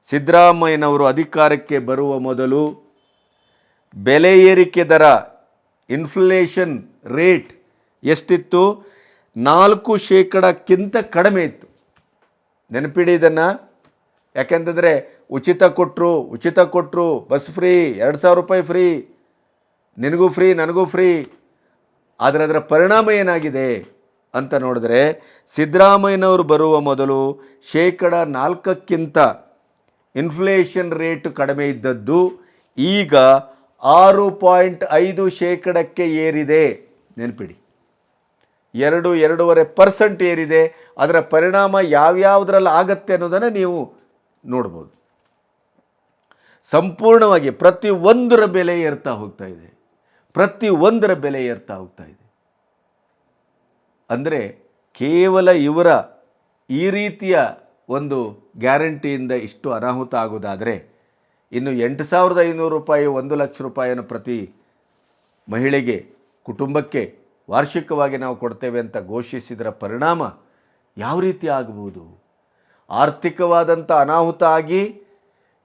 ಸಿದ್ದರಾಮಯ್ಯನವರು ಅಧಿಕಾರಕ್ಕೆ ಬರುವ ಮೊದಲು ಬೆಲೆ ಏರಿಕೆ ದರ, ಇನ್ಫ್ಲೇಷನ್ ರೇಟ್ ಎಷ್ಟಿತ್ತು, 4%ಕ್ಕಿಂತ ಕಡಿಮೆ ಇತ್ತು. ನೆನಪಿಡಿ ಇದನ್ನು. ಯಾಕೆಂತಂದರೆ ಉಚಿತ ಕೊಟ್ಟರು, ಬಸ್ ಫ್ರೀ, 2,000 ರೂಪಾಯಿ ಫ್ರೀ, ನಿನಗೂ ಫ್ರೀ ನನಗೂ ಫ್ರೀ. ಆದರೆ ಅದರ ಪರಿಣಾಮ ಏನಾಗಿದೆ ಅಂತ ನೋಡಿದ್ರೆ, ಸಿದ್ದರಾಮಯ್ಯನವರು ಬರುವ ಮೊದಲು 4%ಕ್ಕಿಂತ ಇನ್ಫ್ಲೇಷನ್ ರೇಟ್ ಕಡಿಮೆ ಇದ್ದದ್ದು ಈಗ 6.5%ಕ್ಕೆ ಏರಿದೆ. ನೆನಪಿಡಿ, 2-2.5% ಏರಿದೆ. ಅದರ ಪರಿಣಾಮ ಯಾವ್ಯಾವುದರಲ್ಲಿ ಆಗತ್ತೆ ಅನ್ನೋದನ್ನು ನೀವು ನೋಡ್ಬೋದು. ಸಂಪೂರ್ಣವಾಗಿ ಪ್ರತಿಯೊಂದರ ಬೆಲೆ ಏರ್ತಾ ಹೋಗ್ತಾ ಇದೆ. ಅಂದರೆ ಕೇವಲ ಇವರ ಈ ರೀತಿಯ ಒಂದು ಗ್ಯಾರಂಟಿಯಿಂದ ಇಷ್ಟು ಅನಾಹುತ ಆಗೋದಾದರೆ, ಇನ್ನು 8,500 ರೂಪಾಯಿ 1 ಲಕ್ಷ ರೂಪಾಯಿಯನ್ನು ಪ್ರತಿ ಮಹಿಳೆಗೆ, ಕುಟುಂಬಕ್ಕೆ ವಾರ್ಷಿಕವಾಗಿ ನಾವು ಕೊಡ್ತೇವೆ ಅಂತ ಘೋಷಿಸಿದರ ಪರಿಣಾಮ ಯಾವ ರೀತಿ ಆಗಬಹುದು? ಆರ್ಥಿಕವಾದಂಥ ಅನಾಹುತ ಆಗಿ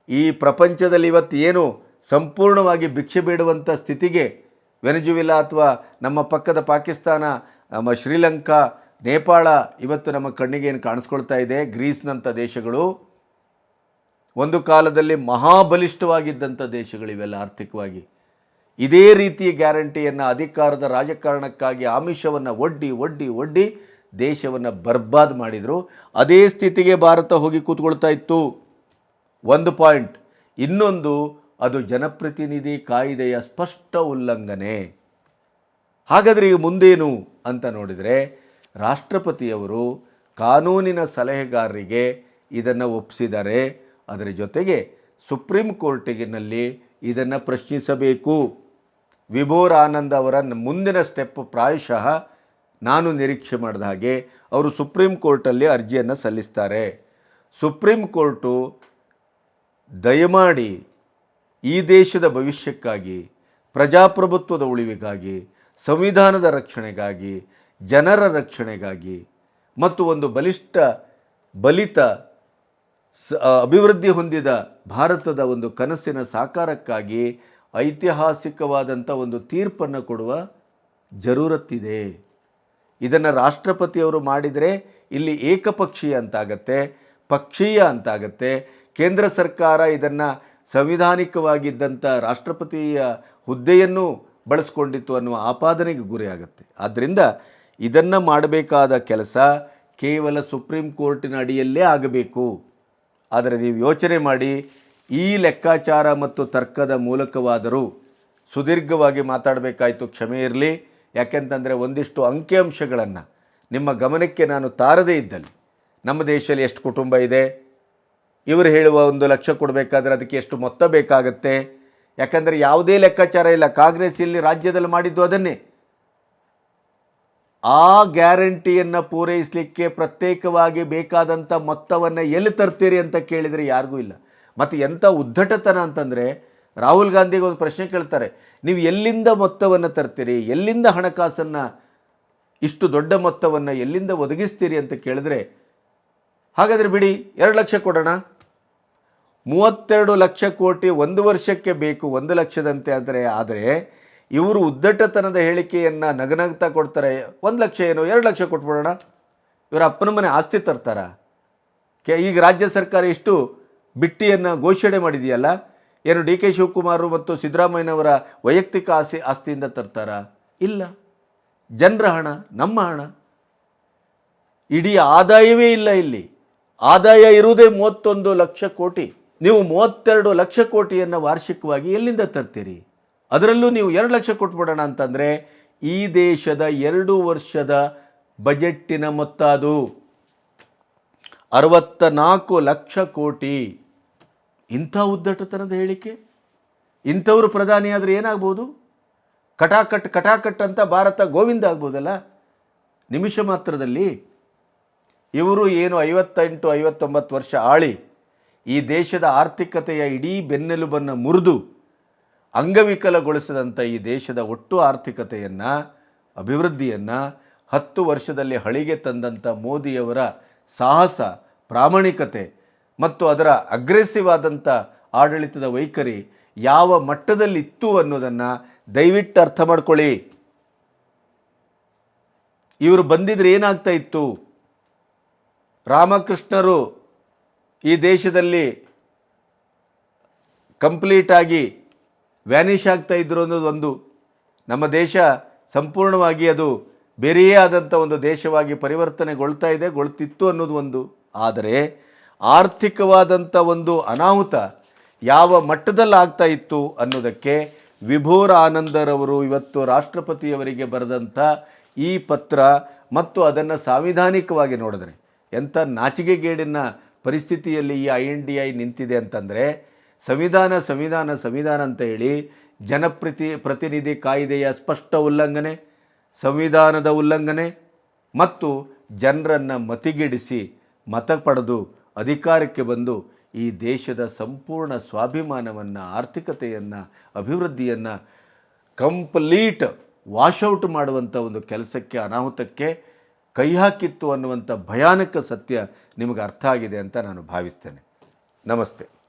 ಈ ಪ್ರಪಂಚದಲ್ಲಿ ಇವತ್ತು ಏನು ಸಂಪೂರ್ಣವಾಗಿ ಭಿಕ್ಷೆ ಬೇಡುವಂಥ ಸ್ಥಿತಿಗೆ ವೆನೆಜುವೆಲಾ ಅಥವಾ ನಮ್ಮ ಪಕ್ಕದ ಪಾಕಿಸ್ತಾನ, ನಮ್ಮ ಶ್ರೀಲಂಕಾ, ನೇಪಾಳ ಇವತ್ತು ನಮ್ಮ ಕಣ್ಣಿಗೆ ಏನು ಕಾಣಿಸ್ಕೊಳ್ತಾ ಇದೆ, ಗ್ರೀಸ್ನಂಥ ದೇಶಗಳು ಒಂದು ಕಾಲದಲ್ಲಿ ಮಹಾಬಲಿಷ್ಠವಾಗಿದ್ದಂಥ ದೇಶಗಳು ಇವೆಲ್ಲ ಆರ್ಥಿಕವಾಗಿ. ಇದೇ ರೀತಿಯ ಗ್ಯಾರಂಟಿಯನ್ನು ಅಧಿಕಾರದ ರಾಜಕಾರಣಕ್ಕಾಗಿ ಆಮಿಷವನ್ನು ಒಡ್ಡಿ ದೇಶವನ್ನು ಬರ್ಬಾದ್ ಮಾಡಿದರು. ಅದೇ ಸ್ಥಿತಿಗೆ ಭಾರತ ಹೋಗಿ ಕೂತ್ಕೊಳ್ತಾ ಇತ್ತು. ಒಂದು ಪಾಯಿಂಟ್. ಇನ್ನೊಂದು, ಅದು ಜನಪ್ರತಿನಿಧಿ ಕಾಯ್ದೆಯ ಸ್ಪಷ್ಟ ಉಲ್ಲಂಘನೆ. ಹಾಗಾದರೆ ಈಗ ಮುಂದೇನು ಅಂತ ನೋಡಿದರೆ, ರಾಷ್ಟ್ರಪತಿಯವರು ಕಾನೂನಿನ ಸಲಹೆಗಾರರಿಗೆ ಇದನ್ನು ಒಪ್ಪಿಸಿದ್ದಾರೆ. ಅದರ ಜೊತೆಗೆ ಸುಪ್ರೀಂ ಕೋರ್ಟಿನಲ್ಲಿ ಇದನ್ನು ಪ್ರಶ್ನಿಸಬೇಕು. ವಿಭೋರ್ ಆನಂದ್ ಅವರ ಮುಂದಿನ ಸ್ಟೆಪ್ ಪ್ರಾಯಶಃ ನಾನು ನಿರೀಕ್ಷೆ ಮಾಡಿದ ಹಾಗೆ ಅವರು ಸುಪ್ರೀಂ ಕೋರ್ಟಲ್ಲಿ ಅರ್ಜಿಯನ್ನು ಸಲ್ಲಿಸ್ತಾರೆ. ಸುಪ್ರೀಂ ಕೋರ್ಟು ದಯಮಾಡಿ ಈ ದೇಶದ ಭವಿಷ್ಯಕ್ಕಾಗಿ, ಪ್ರಜಾಪ್ರಭುತ್ವದ ಉಳಿವಿಗಾಗಿ, ಸಂವಿಧಾನದ ರಕ್ಷಣೆಗಾಗಿ, ಜನರ ರಕ್ಷಣೆಗಾಗಿ ಮತ್ತು ಒಂದು ಬಲಿತ ಅಭಿವೃದ್ಧಿ ಹೊಂದಿದ ಭಾರತದ ಒಂದು ಕನಸಿನ ಸಾಕಾರಕ್ಕಾಗಿ ಐತಿಹಾಸಿಕವಾದಂಥ ಒಂದು ತೀರ್ಪನ್ನು ಕೊಡುವ ಜರೂರತ್ತಿದೆ. ಇದನ್ನು ರಾಷ್ಟ್ರಪತಿಯವರು ಮಾಡಿದರೆ ಇಲ್ಲಿ ಏಕಪಕ್ಷೀಯ ಅಂತಾಗತ್ತೆ, ಪಕ್ಷೀಯ ಅಂತಾಗತ್ತೆ. ಕೇಂದ್ರ ಸರ್ಕಾರ ಇದನ್ನು ಸಂವಿಧಾನಿಕವಾಗಿದ್ದಂಥ ರಾಷ್ಟ್ರಪತಿಯ ಹುದ್ದೆಯನ್ನು ಬಳಸ್ಕೊಂಡಿತ್ತು ಅನ್ನುವ ಆಪಾದನೆಗೆ ಗುರಿಯಾಗುತ್ತೆ. ಆದ್ದರಿಂದ ಇದನ್ನು ಮಾಡಬೇಕಾದ ಕೆಲಸ ಕೇವಲ ಸುಪ್ರೀಂ ಕೋರ್ಟಿನ ಅಡಿಯಲ್ಲೇ ಆಗಬೇಕು. ಆದರೆ ನೀವು ಯೋಚನೆ ಮಾಡಿ, ಈ ಲೆಕ್ಕಾಚಾರ ಮತ್ತು ತರ್ಕದ ಮೂಲಕವಾದರೂ ಸುದೀರ್ಘವಾಗಿ ಮಾತಾಡಬೇಕಾಯಿತು, ಕ್ಷಮೆ ಇರಲಿ. ಯಾಕೆಂತಂದರೆ ಒಂದಿಷ್ಟು ಅಂಕಿಅಂಶಗಳನ್ನು ನಿಮ್ಮ ಗಮನಕ್ಕೆ ನಾನು ತಾರದೇ ಇದ್ದಲ್ಲಿ, ನಮ್ಮ ದೇಶದಲ್ಲಿ ಎಷ್ಟು ಕುಟುಂಬ ಇದೆ, ಇವರು ಹೇಳುವ 1 ಲಕ್ಷ ಕೊಡಬೇಕಾದ್ರೆ ಅದಕ್ಕೆ ಎಷ್ಟು ಮೊತ್ತ ಬೇಕಾಗತ್ತೆ. ಯಾಕಂದರೆ ಯಾವುದೇ ಲೆಕ್ಕಾಚಾರ ಇಲ್ಲ. ಕಾಂಗ್ರೆಸ್ ಇಲ್ಲಿ ರಾಜ್ಯದಲ್ಲಿ ಮಾಡಿದ್ದು ಅದನ್ನೇ. ಆ ಗ್ಯಾರಂಟಿಯನ್ನು ಪೂರೈಸಲಿಕ್ಕೆ ಪ್ರತ್ಯೇಕವಾಗಿ ಬೇಕಾದಂಥ ಮೊತ್ತವನ್ನು ಎಲ್ಲಿ ತರ್ತೀರಿ ಅಂತ ಕೇಳಿದರೆ ಯಾರಿಗೂ ಇಲ್ಲ. ಮತ್ತು ಎಂಥ ಉದ್ದಟತನ ಅಂತಂದರೆ, ರಾಹುಲ್ ಗಾಂಧಿಗೆ ಒಂದು ಪ್ರಶ್ನೆ ಕೇಳ್ತಾರೆ, ನೀವು ಎಲ್ಲಿಂದ ಮೊತ್ತವನ್ನು ತರ್ತೀರಿ, ಎಲ್ಲಿಂದ ಹಣಕಾಸನ್ನು, ಇಷ್ಟು ದೊಡ್ಡ ಮೊತ್ತವನ್ನು ಎಲ್ಲಿಂದ ಒದಗಿಸ್ತೀರಿ ಅಂತ ಕೇಳಿದ್ರೆ, ಹಾಗಾದರೆ ಬಿಡಿ 2 ಲಕ್ಷ ಕೊಡೋಣ, 32 ಲಕ್ಷ ಕೋಟಿ 1 ವರ್ಷಕ್ಕೆ ಬೇಕು, 1 ಲಕ್ಷದಂತೆ ಅಂದರೆ. ಆದರೆ ಇವರು ಉದ್ದಟತನದ ಹೇಳಿಕೆಯನ್ನು ನಗನಗ್ತಾ ಕೊಡ್ತಾರೆ. 1 ಲಕ್ಷ ಏನು, 2 ಲಕ್ಷ ಕೊಟ್ಬಿಡೋಣ. ಇವರ ಅಪ್ಪನ ಮನೆ ಆಸ್ತಿ ತರ್ತಾರ? ಈಗ ರಾಜ್ಯ ಸರ್ಕಾರ ಇಷ್ಟು ಬಿಟ್ಟಿಯನ್ನು ಘೋಷಣೆ ಮಾಡಿದೆಯಲ್ಲ, ಏನು ಡಿ ಕೆ ಶಿವಕುಮಾರ್ ಮತ್ತು ಸಿದ್ದರಾಮಯ್ಯನವರ ವೈಯಕ್ತಿಕ ಆಸ್ತಿಯಿಂದ ತರ್ತಾರ? ಇಲ್ಲ. ಜನರ ಹಣ, ನಮ್ಮ ಹಣ. ಇಡೀ ಆದಾಯವೇ ಇಲ್ಲ. ಇಲ್ಲಿ ಆದಾಯ ಇರುವುದೇ 31 ಲಕ್ಷ ಕೋಟಿ. ನೀವು 32 ಲಕ್ಷ ಕೋಟಿಯನ್ನು ವಾರ್ಷಿಕವಾಗಿ ಎಲ್ಲಿಂದ ತರ್ತೀರಿ? ಅದರಲ್ಲೂ ನೀವು 2 ಲಕ್ಷ ಕೊಟ್ಬಿಡೋಣ ಅಂತಂದರೆ ಈ ದೇಶದ 2 ವರ್ಷದ ಬಜೆಟ್ಟಿನ ಮೊತ್ತ ಅದು 64 ಲಕ್ಷ ಕೋಟಿ. ಇಂಥ ಉದ್ದಟತನದ ಹೇಳಿಕೆ. ಇಂಥವರು ಪ್ರಧಾನಿ ಆದರೆ ಏನಾಗ್ಬೋದು? ಕಟಾಕಟ್ ಅಂತ ಭಾರತ ಗೋವಿಂದ ಆಗ್ಬೋದಲ್ಲ ನಿಮಿಷ ಮಾತ್ರದಲ್ಲಿ. ಇವರು ಏನು 58-59 ವರ್ಷ ಆಳಿ ಈ ದೇಶದ ಆರ್ಥಿಕತೆಯ ಇಡೀ ಬೆನ್ನೆಲುಬನ್ನು ಮುರಿದು ಅಂಗವಿಕಲಗೊಳಿಸಿದಂಥ ಈ ದೇಶದ ಒಟ್ಟು ಆರ್ಥಿಕತೆಯನ್ನು, ಅಭಿವೃದ್ಧಿಯನ್ನು 10 ವರ್ಷದಲ್ಲಿ ಹಳಿಗೆ ತಂದಂಥ ಮೋದಿಯವರ ಸಾಹಸ, ಪ್ರಾಮಾಣಿಕತೆ ಮತ್ತು ಅದರ ಅಗ್ರೆಸಿವ್ ಆದಂಥ ಆಡಳಿತದ ವೈಖರಿ ಯಾವ ಮಟ್ಟದಲ್ಲಿತ್ತು ಅನ್ನೋದನ್ನು ದಯವಿಟ್ಟು ಅರ್ಥ ಮಾಡ್ಕೊಳ್ಳಿ. ಇವರು ಬಂದಿದ್ರೆ ಏನಾಗ್ತಾ ಇತ್ತು? ರಾಮಕೃಷ್ಣರು ಈ ದೇಶದಲ್ಲಿ ಕಂಪ್ಲೀಟಾಗಿ ವ್ಯಾನಿಷ್ ಆಗ್ತಾ ಇದ್ರು ಅನ್ನೋದೊಂದು. ನಮ್ಮ ದೇಶ ಸಂಪೂರ್ಣವಾಗಿ ಅದು ಬೇರೆಯೇ ಆದಂಥ ಒಂದು ದೇಶವಾಗಿ ಗೊಳ್ತಿತ್ತು ಅನ್ನೋದು ಒಂದು. ಆದರೆ ಆರ್ಥಿಕವಾದಂಥ ಒಂದು ಅನಾಹುತ ಯಾವ ಮಟ್ಟದಲ್ಲಿ ಆಗ್ತಾ ಇತ್ತು ಅನ್ನೋದಕ್ಕೆ ವಿಭೋರ್ ಆನಂದರವರು ಇವತ್ತು ರಾಷ್ಟ್ರಪತಿಯವರಿಗೆ ಬರೆದಂಥ ಈ ಪತ್ರ ಮತ್ತು ಅದನ್ನು ಸಾಂವಿಧಾನಿಕವಾಗಿ ನೋಡಿದ್ರೆ ಎಂಥ ನಾಚಿಕೆಗೇಡಿನ ಪರಿಸ್ಥಿತಿಯಲ್ಲಿ ಈ INDI ನಿಂತಿದೆ ಅಂತಂದರೆ, ಸಂವಿಧಾನ ಅಂತ ಹೇಳಿ ಪ್ರತಿನಿಧಿ ಕಾಯ್ದೆಯ ಸ್ಪಷ್ಟ ಉಲ್ಲಂಘನೆ, ಸಂವಿಧಾನದ ಉಲ್ಲಂಘನೆ ಮತ್ತು ಜನರನ್ನು ಮತಿಗೆಡಿಸಿ ಮತ ಪಡೆದು ಅಧಿಕಾರಕ್ಕೆ ಬಂದು ಈ ದೇಶದ ಸಂಪೂರ್ಣ ಸ್ವಾಭಿಮಾನವನ್ನು, ಆರ್ಥಿಕತೆಯನ್ನು, ಅಭಿವೃದ್ಧಿಯನ್ನು ಕಂಪ್ಲೀಟ್ ವಾಶೌಟ್ ಮಾಡುವಂಥ ಒಂದು ಕೆಲಸಕ್ಕೆ, ಅನಾಹುತಕ್ಕೆ ಕೈ ಹಾಕಿತ್ತು ಅನ್ನುವಂಥ ಭಯಾನಕ ಸತ್ಯ ನಿಮಗೆ ಅರ್ಥ ಆಗಿದೆ ಅಂತ ನಾನು ಭಾವಿಸ್ತೇನೆ. ನಮಸ್ತೆ.